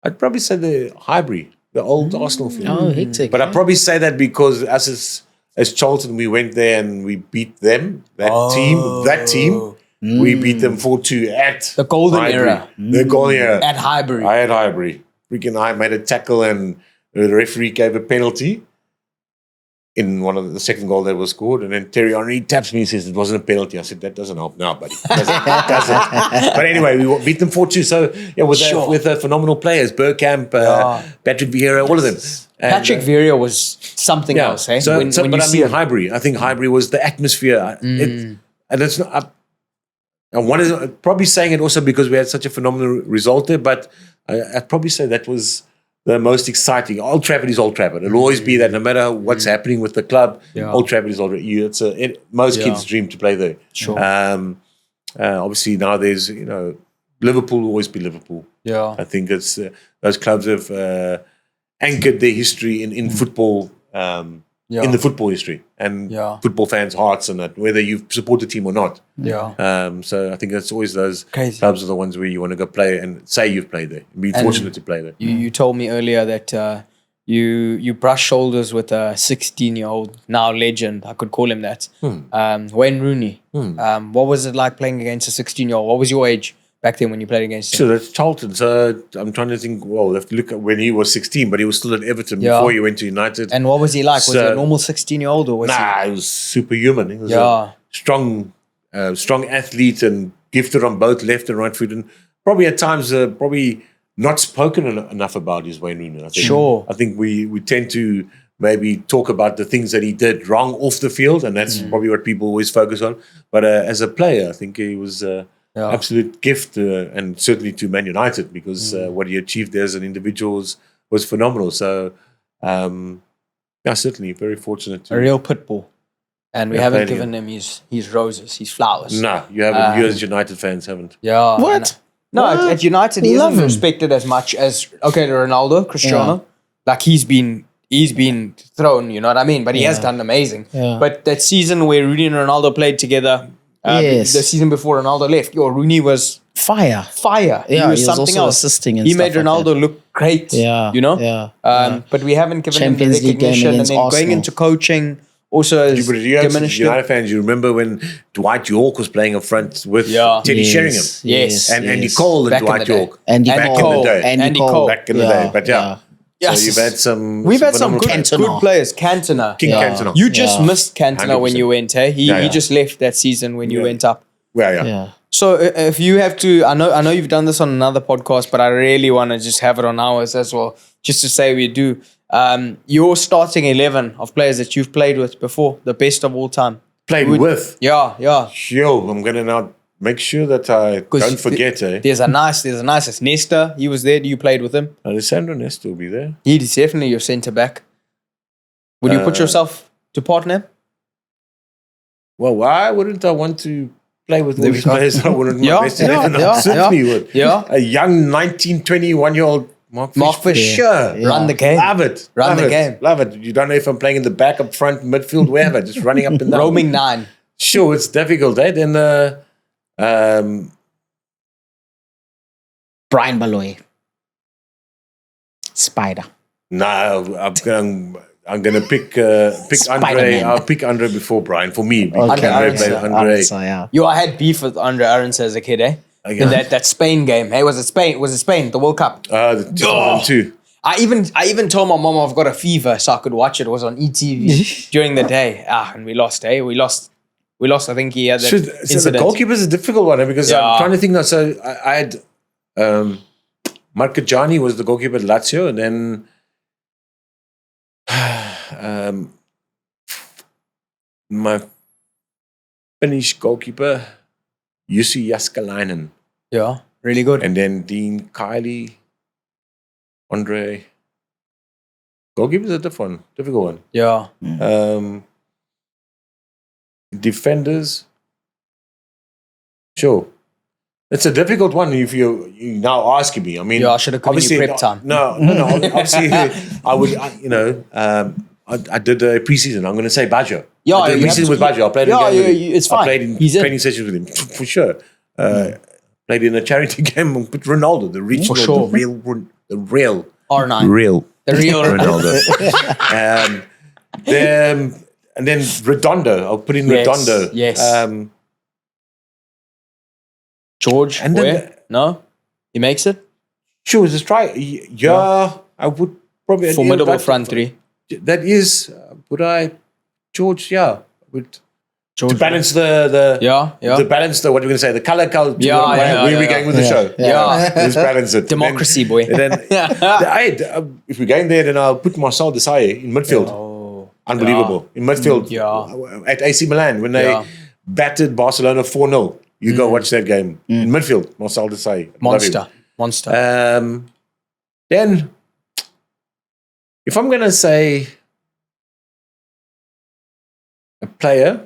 I'd probably say the Highbury, the old Arsenal field.
Oh, hectic.
But I'd probably say that because us as Charlton, we went there and we beat them, that team. We beat them 4-2 at
the golden
Highbury.
era.
The golden era.
At Highbury.
I had Highbury. I made a tackle and the referee gave a penalty in one of the second goal that was scored. And then Terry Henry taps me and says, it wasn't a penalty. I said, that doesn't help now, buddy. Doesn't. But anyway, we beat them 4-2. So, with phenomenal players, Bergkamp, Patrick Vieira, all of them. And,
Patrick Vieira was something else, eh?
Highbury. I think Highbury was the atmosphere. And it's not... And one is probably saying it also because we had such a phenomenal result there, but I'd probably say that was the most exciting. Old Trafford is Old Trafford. It'll always be that, no matter what's happening with the club. Old Trafford is Old Trafford. Most kids dream to play there.
Sure.
Obviously now there's Liverpool will always be Liverpool.
Yeah.
I think it's those clubs have anchored their history in football. In the football history and football fans' hearts and that, whether you support the team or not. So I think that's always those clubs are the ones where you want to go play and say you've played there. Be fortunate to play there.
You told me earlier that you brush shoulders with a 16-year-old now legend. I could call him that. Wayne Rooney. What was it like playing against a 16-year-old? What was your age back then when you played against him?
So that's Charlton. So I'm trying to think, well, I have to look at when he was 16, but he was still at Everton before he went to United.
And what was he like? Was he a normal 16-year-old or was
he was superhuman. He was a strong athlete and gifted on both left and right foot. And probably at times, probably not spoken enough about his Wayne Rooney. I think. I think we tend to maybe talk about the things that he did wrong off the field, and that's probably what people always focus on. But as a player, I think he was... absolute gift, and certainly to Man United, because what he achieved there as an individual was phenomenal. So, certainly very fortunate.
A real pit bull. And we haven't given him his roses, his flowers.
No, you haven't. You as United fans haven't.
Yeah.
What?
At United, he isn't respected as much as, Ronaldo, Cristiano. Yeah. Like he's been thrown, you know what I mean? But he has done amazing. Yeah. But that season where Rooney and Ronaldo played together,
Yes.
The season before Ronaldo left, Rooney was
Fire.
fire.
Yeah,
he was
he was
something
also
else.
assisting and
he
stuff
made
like
Ronaldo
that.
look great.
Yeah,
you know.
yeah.
But we haven't given
Champions
him the
League game
recognition, and
against
then going
Arsenal.
into coaching also has
But you
diminished him.
United fans, you remember when Dwight York was playing up front with
Yeah.
Teddy
Yes,
Sheringham
Yes.
and Andy
yes.
Cole and
Back in
Dwight
the day.
York
Andy
back
Cole.
in the day.
Andy Cole.
Back in the day. But yeah.
Yes.
So you've had some.
We've had some
phenomenal
good,
players.
Cantona.
good players. Cantona.
King
Yeah.
Cantona.
You just
Yeah.
missed Cantona when
100%.
you went, hey? He
Yeah.
just left that season when you
Yeah.
went up.
Yeah.
Yeah.
So if you have to, I know you've done this on another podcast, but I really want to just have it on ours as well, just to say we do. Your starting 11 of players that you've played with before, the best of all time.
Played with.
Yeah.
Yo, I'm gonna now make sure that I don't forget.
There's a nice. It's Nesta. He was there. You played with him.
Alessandro Nesta will be there.
He's definitely your centre back. Would you put yourself to partner?
Well, why wouldn't I want to play with
There
these
we go.
players? I wouldn't.
Yeah,
My best 11, I
yeah,
certainly would.
Yeah.
A young 19, 21-year-old Mark
Fish,
sure.
Yeah.
Run the game.
Love it.
Run
Love
the
it.
game.
Love it. You don't know if I'm playing in the back, up front, midfield, wherever. Just running up and down.
Roaming 9.
Sure, it's difficult, eh? Then
Brian Baloy. Spider.
no, I'm gonna pick Andre.
Spider-Man.
I'll pick Andre before Brian for me. Because
Okay,
Andre
okay.
played Andre.
So, yeah.
I had beef with Andre Arons as a kid, eh?
Okay.
In that Spain game. Hey, was it Spain? Was it Spain? The World Cup.
The 2002.
I even told my mom I've got a fever so I could watch it. It was on ETV during the day. And we lost, eh? We lost. I think he had that
So the
incident.
goalkeeper is a difficult one, eh? Because
Yeah.
I'm trying to think now. So I had Marcajani was the goalkeeper at Lazio, and then my Finnish goalkeeper, Jussi Jaskalainen,
Yeah, really good.
and then Dean Kiley, Andre. Goalkeeper's a difficult one.
Yeah.
Defenders, sure. It's a difficult one if you now asking me. I mean,
Yeah, I should have given you
obviously,
prep time.
No. Obviously, I would. I did a preseason. I'm going to say Baggio.
Yeah,
I did
you
a
have
preseason
to-
with Baggio. I played
yeah,
a game with
yeah,
him.
it's fine.
I played in
He's in.
training sessions with him for sure. Played in a charity game with Ronaldo, the regional,
sure.
the real
R9. The real
Ronaldo. And then Redondo. I'll put in
Yes,
Redondo.
yes. George.
And then
where? No? He makes it?
Sure, just try. Yeah, I would probably
Formidable
that-
front three.
That is, would I, George? Yeah, would
George.
to balance the
Yeah.
to balance the what are we going to say the color
Yeah,
where
yeah,
we
yeah.
going with the show?
Yeah.
Let's balance it.
Democracy, boy.
And then if we're going there, then I'll put Marcel Desailly in midfield.
Oh.
Unbelievable in midfield.
Yeah.
At AC Milan when they
Yeah.
battered Barcelona 4-0. You go watch that game in midfield. Marcel Desailly, love him.
Monster.
Then, if I'm going to say a player,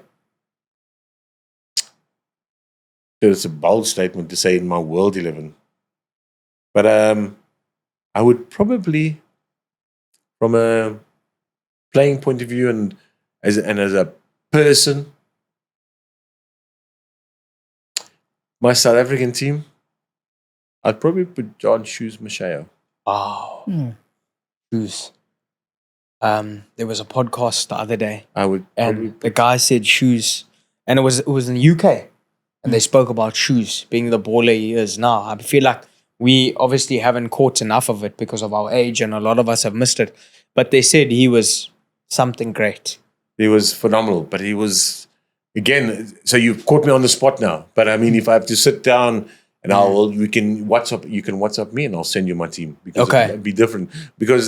it's a bold statement to say in my world 11, but I would probably, from a playing point of view and as a person, my South African team, I'd probably put John Shoes Macheo.
Oh. Shoes. There was a podcast the other day,
I would probably
and the guy said Shoes, and it was in the UK, and they spoke about Shoes being the baller he is now. I feel like we obviously haven't caught enough of it because of our age, and a lot of us have missed it. But they said he was something great.
He was phenomenal, but he was, again, so you've caught me on the spot now. But I mean, if I have to sit down and you can WhatsApp me and I'll send you my team. Because
Okay.
it'd be different. Because,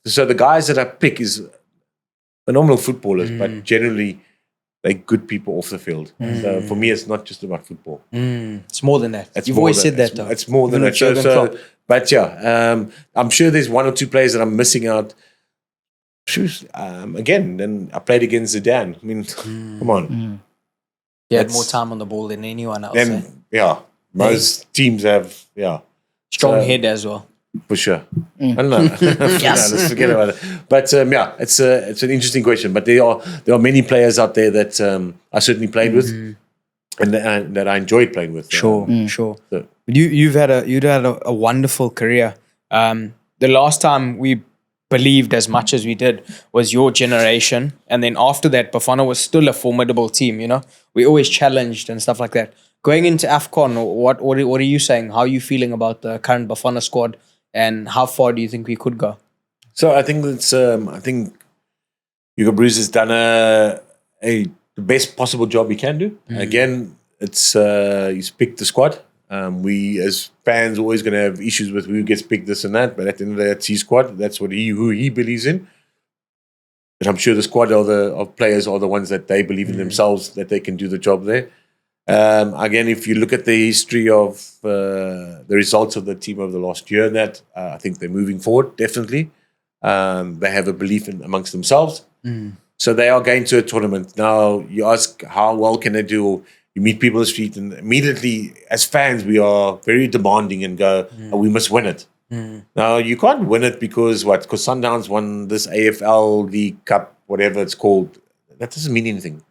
so the guys that I pick is phenomenal footballers, but generally they're good people off the field. So for me, it's not just about football.
It's more than that.
It's
You've
more
always
than-
said that, though.
It's more than
Even
that.
with Jurgen Klopp.
But yeah, I'm sure there's one or two players that I'm missing out. Shoes, again, then I played against Zidane. I mean, come on.
He had
That's-
more time on the ball than anyone else.
Then, yeah, most teams have,
Strong
So-
head as well.
For sure. I don't know.
Yes.
Let's forget about it. But yeah, it's an interesting question. But there are many players out there that I certainly played with, and that I enjoyed playing with.
Sure.
So-
You'd had a wonderful career. The last time we believed as much as we did was your generation, and then after that, Bafana was still a formidable team. You know, we always challenged and stuff like that. Going into AFCON, what are you saying? How are you feeling about the current Bafana squad, and how far do you think we could go?
So I think I think Hugo Bruce has done the best possible job he can do. Again, he's picked the squad. We as fans always going to have issues with who gets picked, this and that. But at the end of the day, that's his squad. That's who he believes in. But I'm sure the squad of players are the ones that they believe in themselves, that they can do the job there. Again, if you look at the history of the results of the team over the last year, that I think they're moving forward, definitely. They have a belief amongst themselves. So they are going to a tournament. Now, you ask how well can they do? You meet people in the street, and immediately, as fans, we are very demanding and go, oh, we must win it. Now, you can't win it because Sundowns won this AFL League Cup, whatever it's called. That doesn't mean anything.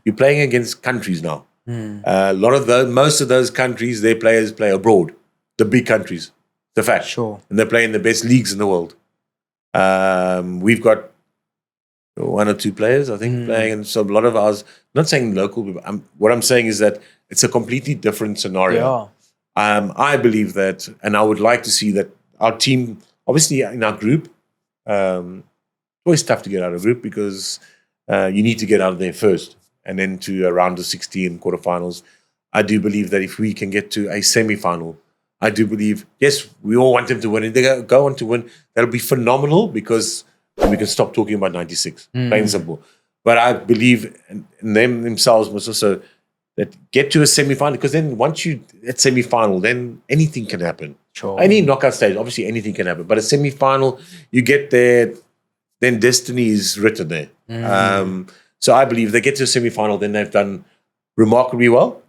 You're playing against countries now. Most of those countries, their players play abroad. The big countries, the fact.
Sure.
And they're playing the best leagues in the world. We've got one or two players, I think, playing, and so a lot of ours. Not saying local, but what I'm saying is that it's a completely different scenario.
Yeah.
I believe that, and I would like to see that our team, obviously in our group, it's always tough to get out of a group because you need to get out of there first, and then to a round of 16 quarterfinals. I do believe that if we can get to a semi-final, I do believe, yes, we all want them to win, and they go on to win. That'll be phenomenal because we can stop talking about 96, plain and simple. But I believe in them themselves must also that get to a semi-final, because then once you at semi-final, then anything can happen.
Sure.
Any knockout stage, obviously anything can happen. But a semi-final, you get there, then destiny is written there. So I believe they get to a semi-final, then they've done remarkably well.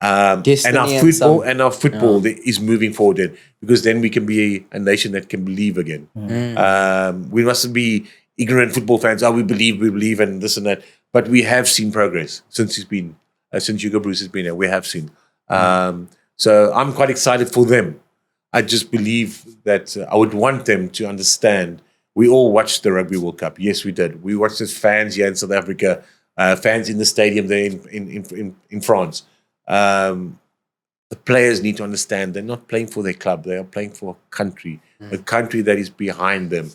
And our football is moving forward then, because then we can be a nation that can believe again. We mustn't be ignorant football fans. We believe, and this and that. But we have seen progress since Hugo Bruce has been here. We have seen. So I'm quite excited for them. I just believe that I would want them to understand. We all watched the Rugby World Cup. Yes, we did. We watched as fans here in South Africa, fans in the stadium there in France. The players need to understand they're not playing for their club. They are playing for a country that is behind them.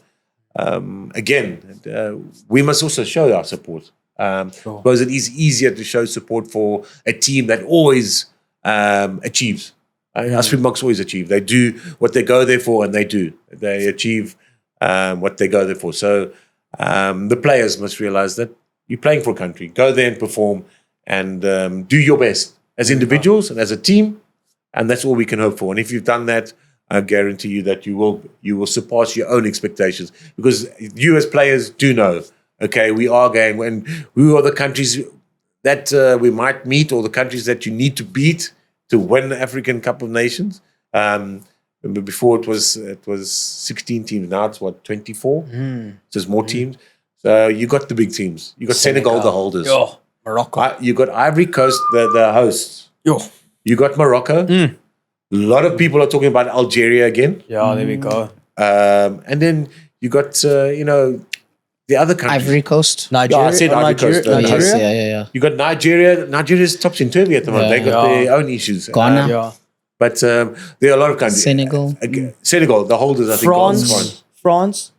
We must also show our support. Because it is easier to show support for a team that always achieves. Our Springboks always achieve. They do what they go there for, and they do. They achieve what they go there for. So the players must realize that you're playing for a country. Go there and perform, and do your best as individuals and as a team, and that's all we can hope for. And if you've done that, I guarantee you that you will surpass your own expectations, because you as players do know, okay, we are going, and who are the countries that we might meet, or the countries that you need to beat to win the African Cup of Nations. Remember before it was 16 teams, now it's 24? So there's more teams. So you got the big teams. You got Senegal the holders.
Yo, Morocco.
You got Ivory Coast, the hosts.
Yo.
You got Morocco. A lot of people are talking about Algeria again.
Yeah, there we go.
And then you got, the other countries.
Ivory Coast.
Nigeria.
Yeah, I said Ivory Coast.
Nigeria.
Yeah.
You got Nigeria. Nigeria's topsy-turvy at the moment. They got their own issues.
Ghana.
Yeah.
But there are a lot of countries.
Senegal.
Senegal, the holders, I think.
France.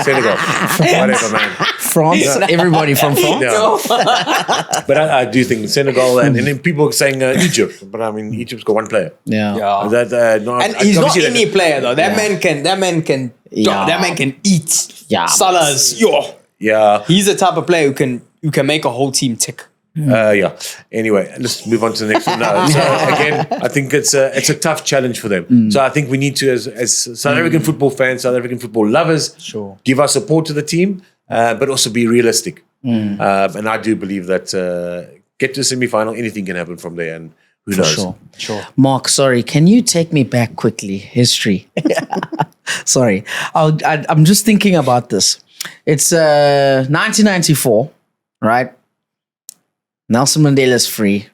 Senegal. Whatever, man.
France. Everybody from France.
Yeah. But I do think Senegal, and then people are saying Egypt. But I mean, Egypt's got one player.
Yeah.
And he's not any player though. That man can eat.
Yeah.
Salah's
Yeah.
He's the type of player who can make a whole team tick.
Yeah. Anyway, let's move on to the next one. No, so again, I think it's a tough challenge for them. So I think we need to, as South African football fans, South African football lovers, give our support to the team, but also be realistic. And I do believe that get to the semi-final, anything can happen from there. And Who
For
knows?
sure. Mark, sorry, can you take me back quickly? History. Sorry. I'm just thinking about this. It's 1994, right? Nelson Mandela's free.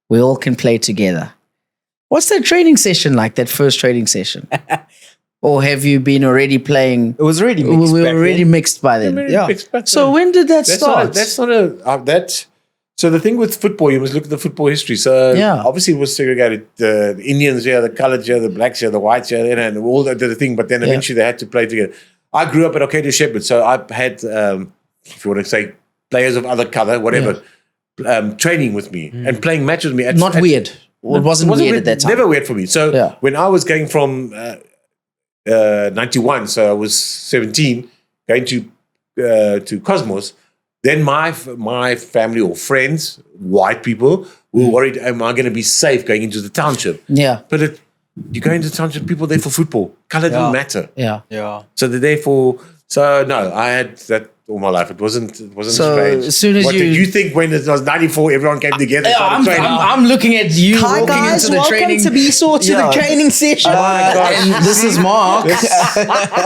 We all can play together. What's that training session like, that first training session? Or have you been already playing?
It was already mixed.
We were
back
already
then.
mixed by then.
Yeah.
So when did that start?
So the thing with football, you must look at the football history. So
Yeah.
obviously it was segregated. The Indians here, the colored here, the blacks here, the whites here, and all that did the thing. But then eventually they had to play together. I grew up at Arcadia Shepherd, so I had, if you want to say, players of other color, whatever, training with me and playing matches with me.
Not weird. It wasn't weird at that time.
Never weird for me. So when I was going from 91, so I was 17, going to Cosmos. Then my family or friends, white people, were worried, am I going to be safe going into the township?
Yeah.
But you go into the township, people there for football. Color didn't matter.
Yeah.
So they're there for... So no, I had that all my life. It wasn't
So
strange.
as soon as
what did you think when it was 94, everyone came together?
I'm looking at you
Hi
walking
guys,
into the
welcome
training.
to BSOR to the training session.
my gosh.
And this is Mark.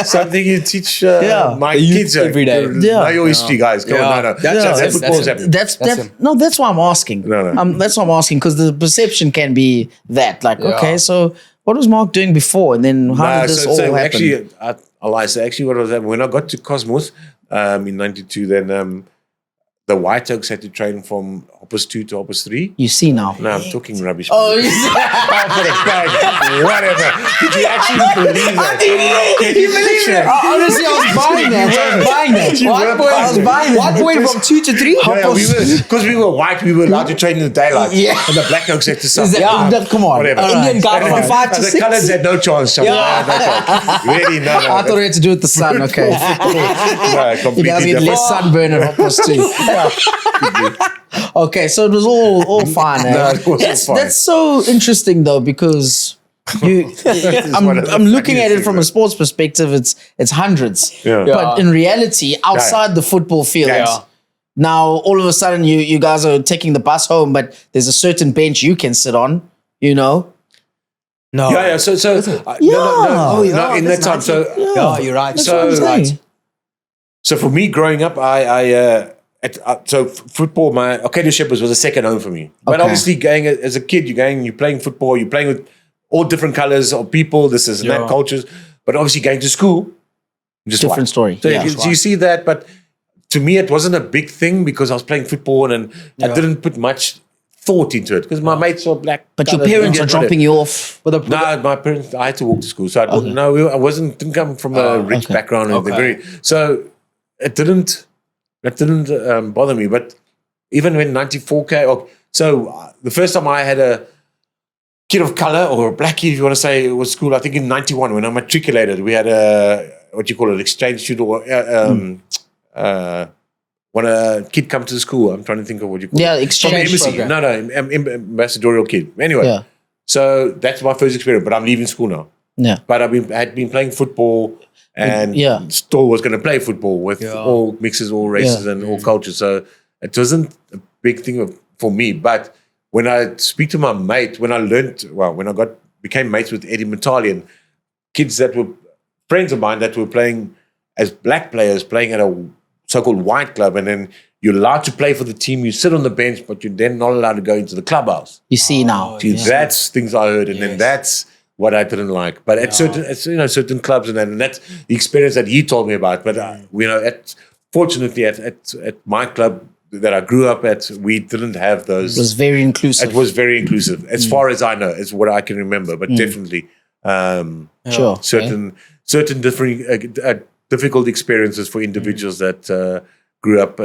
Something you teach
Yeah.
my
The youth
kids
every day.
Know your history, guys. Come on, no. That's football's happening.
That's why I'm asking.
No.
That's why I'm asking, because the perception can be that, like,
Yeah.
okay, so what was Mark doing before, and then how did this all happen?
Actually, I lie. So actually, what was happening when I got to Cosmos in '92? Then the White Oaks had to train from Hoppers 2 to Hoppers 3.
You see now.
No, I'm talking rubbish.
Oh, you see.
Whatever. Did you actually believe that?
Did you believe it?
Honestly, I was buying that. I was buying that.
What point from 2 to 3?
Because we were white, we were allowed to train in the daylight.
Yeah.
And the Black Oaks had to suffer.
Come on.
Whatever.
Indian guy from 5 to
The
6.
colours had no chance. So no chance. Really, no.
I thought it had to do with the sun. Okay.
No,
You
completely
guys get
different.
less sunburn at Hoppers too. Okay, so it was all fine. Eh?
No, it was all fine.
That's so interesting though, because I'm looking at it from a sports perspective. It's hundreds,
Yeah.
but in reality, outside the football field, now all of a sudden you guys are taking the bus home, but there's a certain bench you can sit on. You know.
No.
Yeah. So no, in that time. So
Yeah, you're right.
That's what I'm saying.
So for me, growing up, so football, my Arcadia Shepherds was a second home for me. But
Okay.
obviously, going as a kid, you're playing football, you're playing with all different colors of people, this is that cultures. But obviously, going to school, just
Different
white.
story.
So
Yeah.
you see that, but to me, it wasn't a big thing because I was playing football and I didn't put much thought into it because my mates were black.
But your
colored,
parents are
Indian,
dropping you off.
But
No, my parents. I had to walk to school, so didn't come from a rich background.
Okay.
So it didn't bother me. But even when 94 came, the first time I had a kid of color or a black kid, if you want to say, it was school. I think in 91 when I matriculated, we had exchange student or when a kid come to the school. I'm trying to think of what you call it.
Exchange
From embassy.
program.
No, ambassadorial kid. Anyway, so that's my first experience. But I'm leaving school now.
Yeah.
But I had been playing football and still was going to play football with all mixes, all races and all cultures. So it wasn't a big thing for me. But when I speak to my mate, when I became mates with Eddie Matalian, kids that were friends of mine that were playing as black players, playing at a so-called white club, and then you're allowed to play for the team, you sit on the bench, but you're then not allowed to go into the clubhouse.
You see now.
That's things I heard, and then that's what I didn't like. But at certain clubs and that's the experience that he told me about. But fortunately at my club that I grew up at, we didn't have those.
It was very inclusive.
It was very inclusive, as far as I know. It's what I can remember, but definitely certain different difficult experiences for individuals that grew up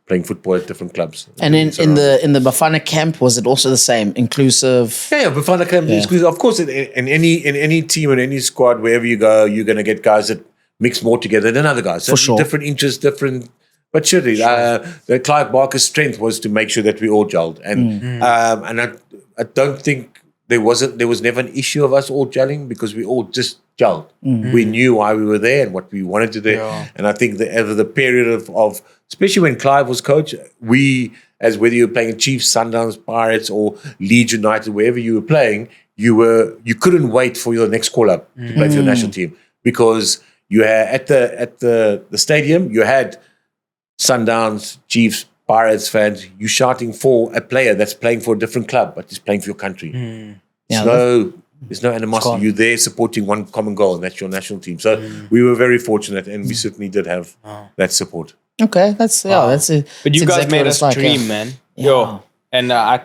playing football at different clubs.
And in the Bafana camp, was it also the same, inclusive?
Yeah, Bafana camp is exclusive. Of course, in any team and any squad, wherever you go, you're going to get guys that mix more together than other guys.
For sure.
Different interests, different. But surely, the Clive Barker's strength was to make sure that we all gelled, and I don't think there was never an issue of us all gelling because we all just gelled. We knew why we were there and what we wanted to do. And I think that over the period of especially when Clive was coach, we as whether you were playing Chiefs, Sundowns, Pirates, or Leeds United, wherever you were playing, you couldn't wait for your next call up to play for your national team, because you had at the stadium you had Sundowns, Chiefs, Pirates fans, you shouting for a player that's playing for a different club, but is playing for your country. There's no animosity. You're there supporting one common goal, and that's your national team. So we were very fortunate, and we certainly did have that support.
Okay, that's it.
But you
That's
guys
exactly
made
what
us
it's like,
dream,
yeah.
man.
Yeah.
Yo. And I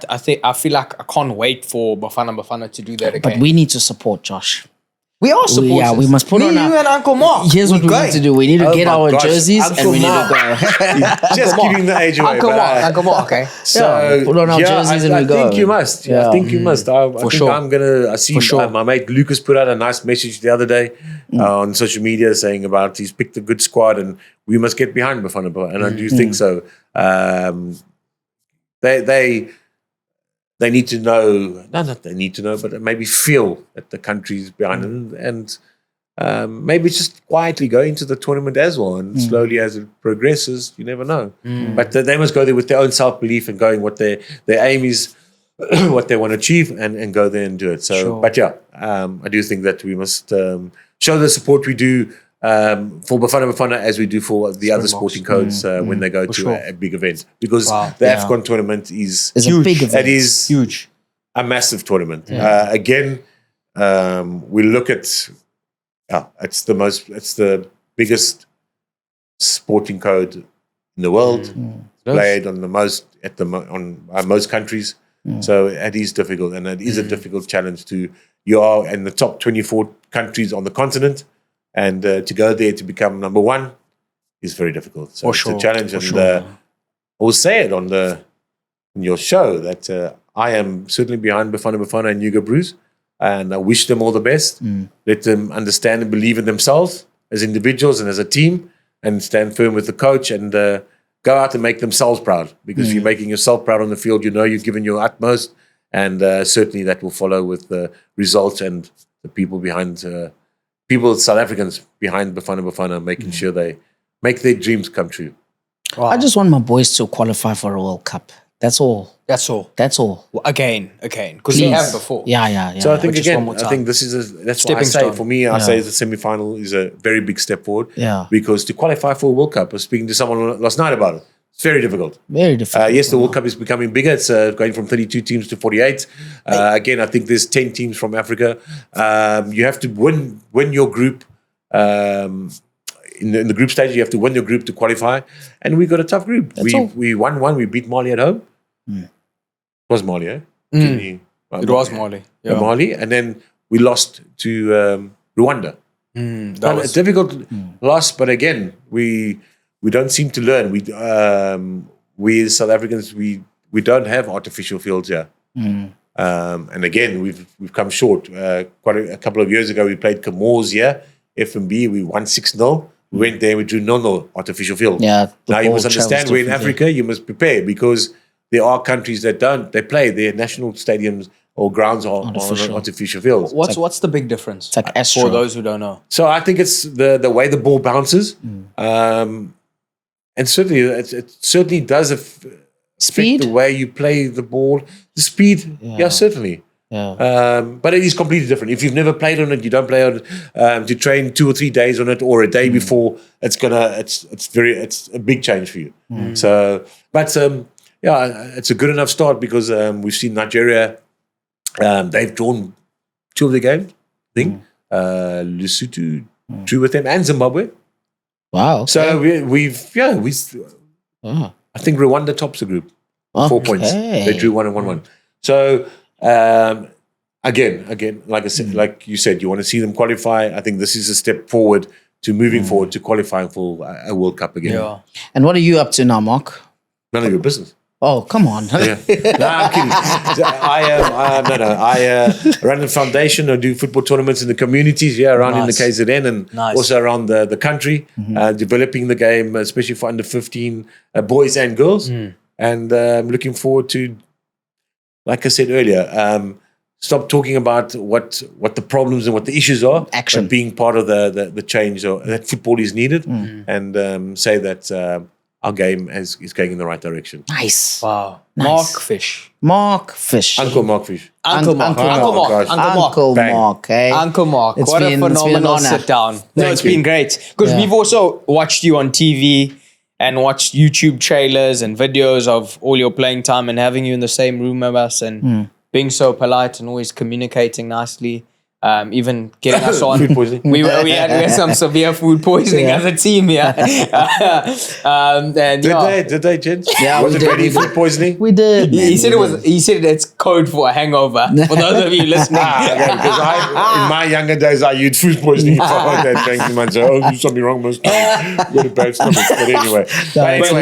feel like I can't wait for Bafana to do that again.
But we need to support Josh.
We are supporters.
We must put
Me,
on
you and Uncle Mark.
Here's what we
going.
need to do. We need to get
my
our
gosh,
jerseys
Uncle
and we need
Mark.
to go.
Just giving the age away.
Uncle Mark, okay.
So
put on our jerseys and
I
we go.
think you must. Yeah, I think you must. I think
sure.
I'm gonna. I see my mate Lucas put out a nice message the other day on social media saying about he's picked a good squad and we must get behind Bafana, and I do think so. They need to know. Not they need to know, but maybe feel that the country's behind and maybe just quietly go into the tournament as well, and slowly as it progresses, you never know. But they must go there with their own self-belief and going what their aim is, what they want to achieve, and go there and do it. So, but yeah, I do think that we must show the support we do for Bafana as we do for the other sporting codes when they go to a big event, because the AFCON tournament is
It's a big event.
It is
huge,
a massive tournament. Again, we look at. It's the biggest sporting code in the world. Played on most countries. So it is difficult, and it is a difficult challenge you are in the top 24 countries on the continent, and to go there to become number one is very difficult. So it's a challenge, and I will say it on your show that I am certainly behind Bafana and Hugo Bruce. And I wish them all the best. Let them understand and believe in themselves as individuals and as a team, and stand firm with the coach and go out and make themselves proud. Because if you're making yourself proud on the field, you know you've given your utmost, and certainly that will follow with the results and the people behind, South Africans behind Bafana, making sure they make their dreams come true.
Wow.
I just want my boys to qualify for a World Cup. That's all.
Well, again, because they have before.
Yeah.
So I think
Just one more
I think this is that's why I
Stepping
say
stone.
for me, I say the semi-final is a very big step forward.
Yeah.
Because to qualify for a World Cup, I was speaking to someone last night about it. It's very difficult.
Very difficult.
Yes, the World Cup is becoming bigger. It's going from 32 teams to 48. Again, I think there's 10 teams from Africa. You have to win your group. In the group stage, you have to win your group to qualify. And we got a tough group. We won one. We beat Mali at home. It was Mali, eh?
It was Mali. Yeah.
Mali. And then we lost to Rwanda.
That was
A difficult loss, but again, we don't seem to learn. We as South Africans, we don't have artificial fields here. And again, we've come short. Quite a couple of years ago, we played Comores here, FNB. We won 6-0. We went there, we drew 0-0 artificial field.
Yeah.
Now you must understand, we're in Africa, you must prepare, because there are countries that don't. They play their national stadiums or grounds on artificial fields.
What's the big difference?
It's like Astro.
For those who don't know.
So I think it's the way the ball bounces, and certainly it certainly does affect
Speed?
the way you play the ball. The speed, yeah certainly.
Yeah.
But it is completely different. If you've never played on it, you don't play on it. To train 2 or 3 days on it, or a day before, it's a big change for you. So, but it's a good enough start, because we've seen Nigeria. They've drawn 2 of the games. I think Lesotho drew with them, and Zimbabwe.
Wow.
So I think Rwanda tops the group. 4 points. They drew 1 and 1-1. So again, like I said, like you said, you want to see them qualify. I think this is a step forward to moving forward to qualifying for a World Cup again.
Yeah.
And what are you up to now, Mark?
None of your business.
Oh, come on.
Yeah. No, I'm kidding. I run a foundation. I do football tournaments in the communities, around in the KZN, and also around the country, developing the game, especially for under 15 boys and girls. And I'm looking forward to, like I said earlier, stop talking about what the problems and what the issues are.
Action.
But being part of the change that football is needed, and say that our game is going in the right direction.
Nice.
Wow.
Nice.
Mark Fish.
Mark Fish.
Uncle Mark Fish.
Uncle Mark.
Uncle
Uncle
Mark.
Mark.
Gosh.
Uncle Mark.
Bang.
Mark, eh?
Uncle Mark,
It's
what
been-
a
it's been an
phenomenal
honor.
sit down. No,
Thank
it's
you.
been great. Because
Yeah.
we've also watched you on TV and watched YouTube trailers and videos of all your playing time and having you in the same room with us and being so polite and always communicating nicely. Even getting us on.
Food poisoning.
We had some severe food poisoning as a team, yeah. And
Did they, gents?
Yeah,
Was
we
it
did,
really
we
food
did.
poisoning?
We did.
He said it was. He said it's code for a hangover. For those of you listening,
Because in my younger days, I used food poisoning for that. Drank too much. Oh, there's something wrong with my stomach. Got a bad stomach. But anyway.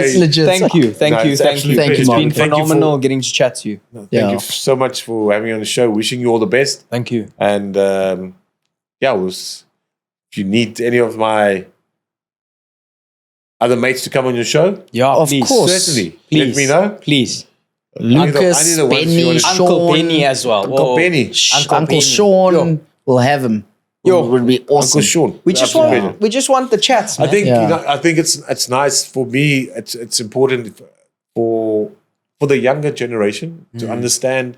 It's legit.
thank you, thank
No,
you,
it's
thank you.
absolute
Thank you,
It's
Mark.
been
Thank you
phenomenal
for-
getting to chat to you.
Thank you so much for having me on the show. Wishing you all the best.
Thank you.
And if you need any of my other mates to come on your show,
Yeah,
Of
please,
course.
certainly
please,
let me know.
please.
Lucas,
I need the ones you
Benny,
wanna-
Uncle
Sean,
Benny as well.
Uncle
Whoa.
Benny.
Uncle
Uncle
Benny.
Sean.
Yo.
We'll have him.
Yo.
It would be awesome.
Uncle Sean.
We just
Absolute pleasure.
want the chats.
I
Man.
think
Yeah.
I think it's nice for me. It's important for the younger generation to understand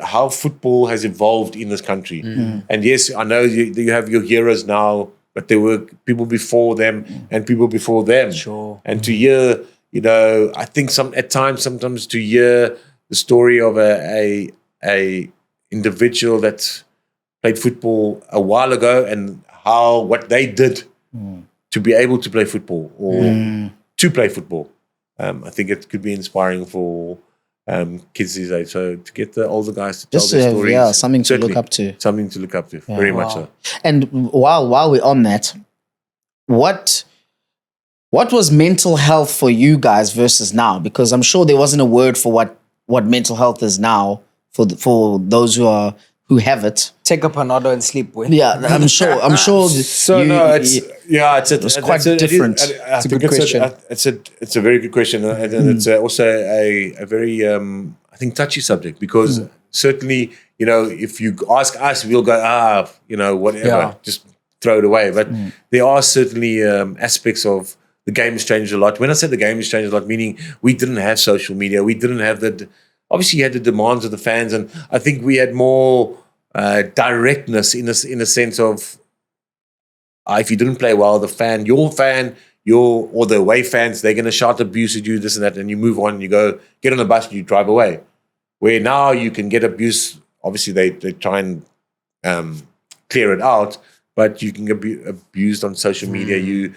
how football has evolved in this country. And yes, I know you have your heroes now, but there were people before them and people before them.
Sure.
And to hear, I think sometimes to hear the story of a individual that played football a while ago and what they did to be able to play football or to play football. I think it could be inspiring for kids these days. So to get the older guys to
Just
tell
to
their
have,
stories,
something to
certainly
look up to.
something to look up to. Very much so.
And while we're on that, what was mental health for you guys versus now? Because I'm sure there wasn't a word for what mental health is now for those who have it.
Take a Panado and sleep with.
Yeah, I'm sure.
So no, it's
quite different.
It's
a good question.
It's a very good question, and it's also a very I think touchy subject because certainly if you ask us, we'll go whatever,
Yeah.
just throw it away. But there are certainly aspects of the game has changed a lot. When I said the game has changed a lot, meaning we didn't have social media, we didn't have obviously you had the demands of the fans, and I think we had more directness in a sense of if you didn't play well, or the away fans, they're going to shout abuse at you, this and that, and you move on, and you go get on the bus and you drive away. Where now you can get abuse. Obviously, they try and clear it out, but you can get abused on social media.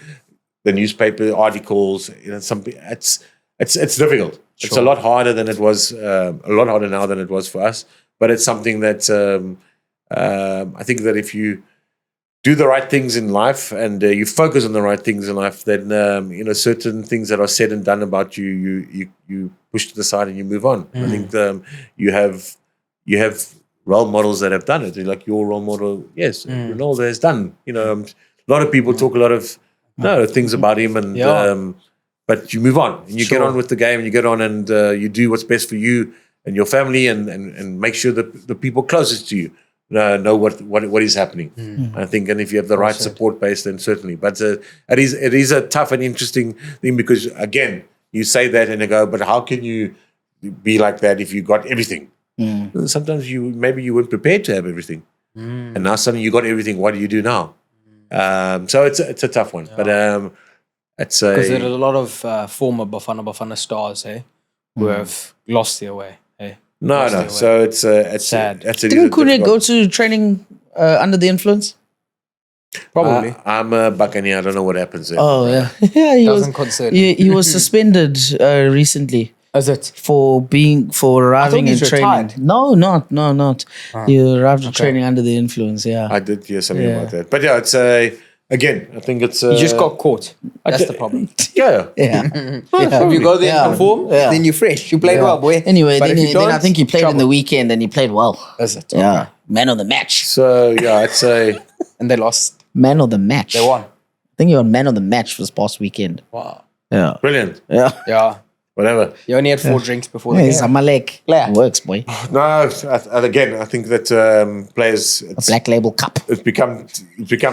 The newspaper articles, something. It's difficult.
Sure.
It's a lot harder than it was. A lot harder now than it was for us. But it's something that I think that if you do the right things in life and you focus on the right things in life, then certain things that are said and done about you push to the side and you move on. I think you have role models that have done it. Like your role model, yes, Ronaldo has done. A lot of people talk a lot of things about him, and but you move on and you get on with the game and you get on and you do what's best for you and your family and make sure that the people closest to you know what is happening. I think, and if you have the right support base, then certainly. But it is a tough and interesting thing because again, you say that and you go, but how can you be like that if you got everything? Sometimes maybe you weren't prepared to have everything, and now suddenly you got everything. What do you do now? So it's a tough one, but it's
Because there are a lot of former Bafana stars, who have lost their way.
no. So it's
Sad.
Didn't Kune go to training under the influence?
Probably.
I'm a Buccaneer. I don't know what happens there.
Oh yeah, yeah. He
Doesn't concern.
he was suspended recently
Is it?
for arriving in
he's
training.
retired.
No, not. He arrived at training under the influence. Yeah.
I did hear something
Yeah.
about that, but yeah, it's again. I think it's
You just got caught. That's the problem.
yeah.
Yeah.
If you go there
Yeah.
and perform,
Yeah.
then you're fresh. You played
Yeah.
well, boy.
Anyway,
But
then,
if you
then I
don't,
think he played in the
trouble.
weekend and he played well.
Is it?
Yeah. Man of the match.
So yeah, it's
And they lost.
Man of the match.
They won.
I think he won man of the match this past weekend.
Wow.
Yeah.
brilliant.
Yeah.
Yeah.
Whatever.
You only had 4 drinks before the
He's a
game.
Malek.
Yeah.
Works, boy.
No, and again, I think that players.
Black Label Cup.
It's become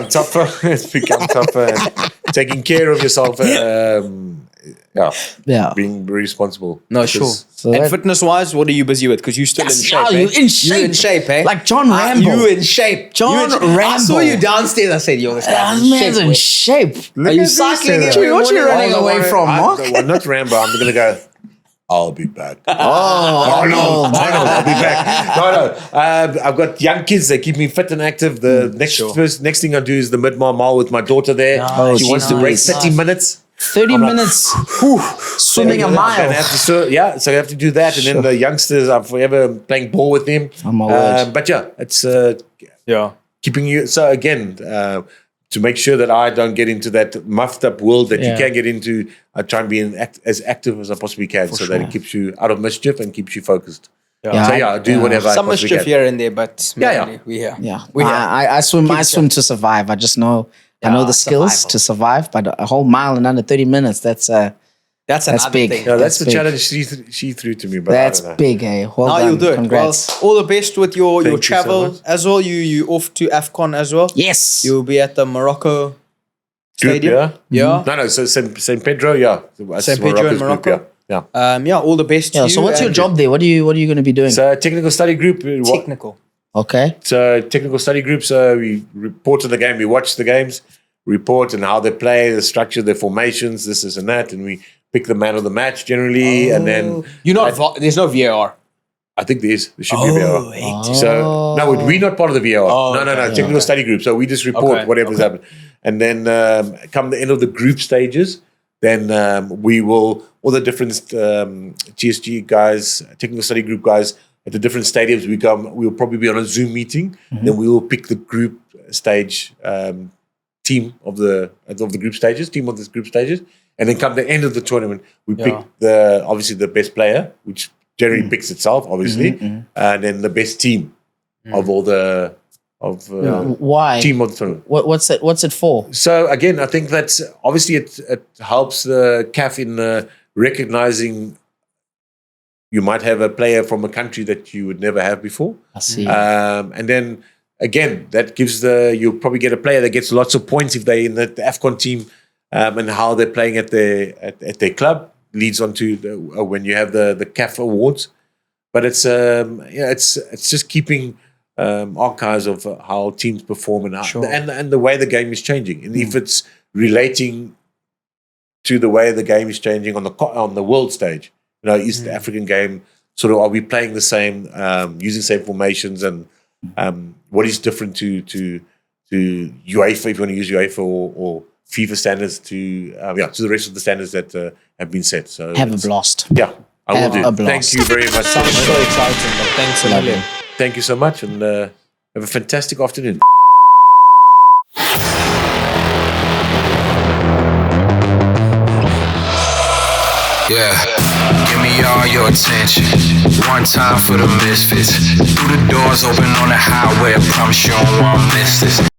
tougher. It's become tougher. And taking care of yourself
Yeah.
being very responsible.
No,
Because-
sure.
So
and
that-
fitness-wise, what are you busy with? Because you're still in shape.
Yeah,
eh?
you're in shape.
You in shape, eh?
Like John Rambo.
You in shape.
John
You in shape. I saw
Rambo.
you downstairs. I said, "Yo, this guy's
That
in
man's
shape."
in
boy.
shape.
Are you cycling
this,
every
What you
morning?
running away from, Mark?
I'm not Rambo. I'm going to go, I'll be back.
Oh,
No, I'll be back. No. I've got young kids. They keep me fit and active. The next thing I do is the mid-mile with my daughter there.
Oh,
she wants to break
nice.
30 minutes.
30 minutes swimming a
I'm
mile.
gonna have to so you have to do that. And then the youngsters, I'm forever playing ball with them.
Oh, my word.
But yeah, it's
Yeah.
keeping you. So again, to make sure that I don't get into that muffed up world that you
Yeah.
can get into, I try and be as active as I possibly can, so that it keeps you out of mischief and keeps you focused.
Yeah,
So I do whatever I
Some
possibly
mischief
can.
here and there, but
Yeah.
mainly we here.
Yeah,
We here.
I swim to survive. I just know I know the skills
survival.
to survive, but a whole mile in under 30 minutes, that's
That's another
big.
thing.
No, that's
That's
the
big.
challenge she threw to me. But
that's
I don't know.
big, eh? Well
Now
done.
you'll do it.
Congrats.
Well, all the best with your
Thank you so
travel
much.
as well. You off to AFCON as well.
Yes.
You'll be at the Morocco
Group,
stadium.
yeah?
Yeah.
No, so St. Pedro, yeah. That's
St. Pedro in
Morocco's group,
Morocco?
yeah.
All the best to
Yeah,
you.
so what's your
and
job there? What are you going to be doing?
So technical study group.
Technical.
Okay.
So technical study group. So we report on the game. We watch the games, report on how they play, the structure, their formations, this and that, and we pick the man of the match generally. And then
You're not. There's no VAR.
I think there should be VAR.
hectic.
So no, we're not part of the VAR.
Oh,
no.
okay.
Technical study group. So we just report
Okay,
whatever's happened, and then come the end of the group stages, then we will all the different GSG guys, technical study group guys at the different stadiums. We'll probably be on a Zoom meeting. Then we will pick the group stage team of the group stages, and then come the end of the tournament, we pick obviously the best player, which generally picks itself, obviously, and then the best team of all the
Why?
team of the tournament.
What's it for?
So again, I think that's obviously it helps the CAF in recognizing you might have a player from a country that you would never have before.
I see.
And then again, that gives you'll probably get a player that gets lots of points if they're in the AFCON team, and how they're playing at their club leads on to when you have the CAF awards. But it's just keeping archives of how teams perform and how, and the way the game is changing, and if it's relating to the way the game is changing on the world stage. Is the African game sort of, are we playing the same, using same formations, and what is different to UEFA, if you want to use UEFA or FIFA standards to the rest of the standards that have been set. So
Have a blast.
Yeah, I will
Have a
do.
blast.
Thank you very much.
Sounds so exciting, but thanks a million.
Thank you so much, and have a fantastic afternoon.
Yeah, give me all your attention. One time for the misfits. Through the doors open on the highway, I promise you don't want to miss this.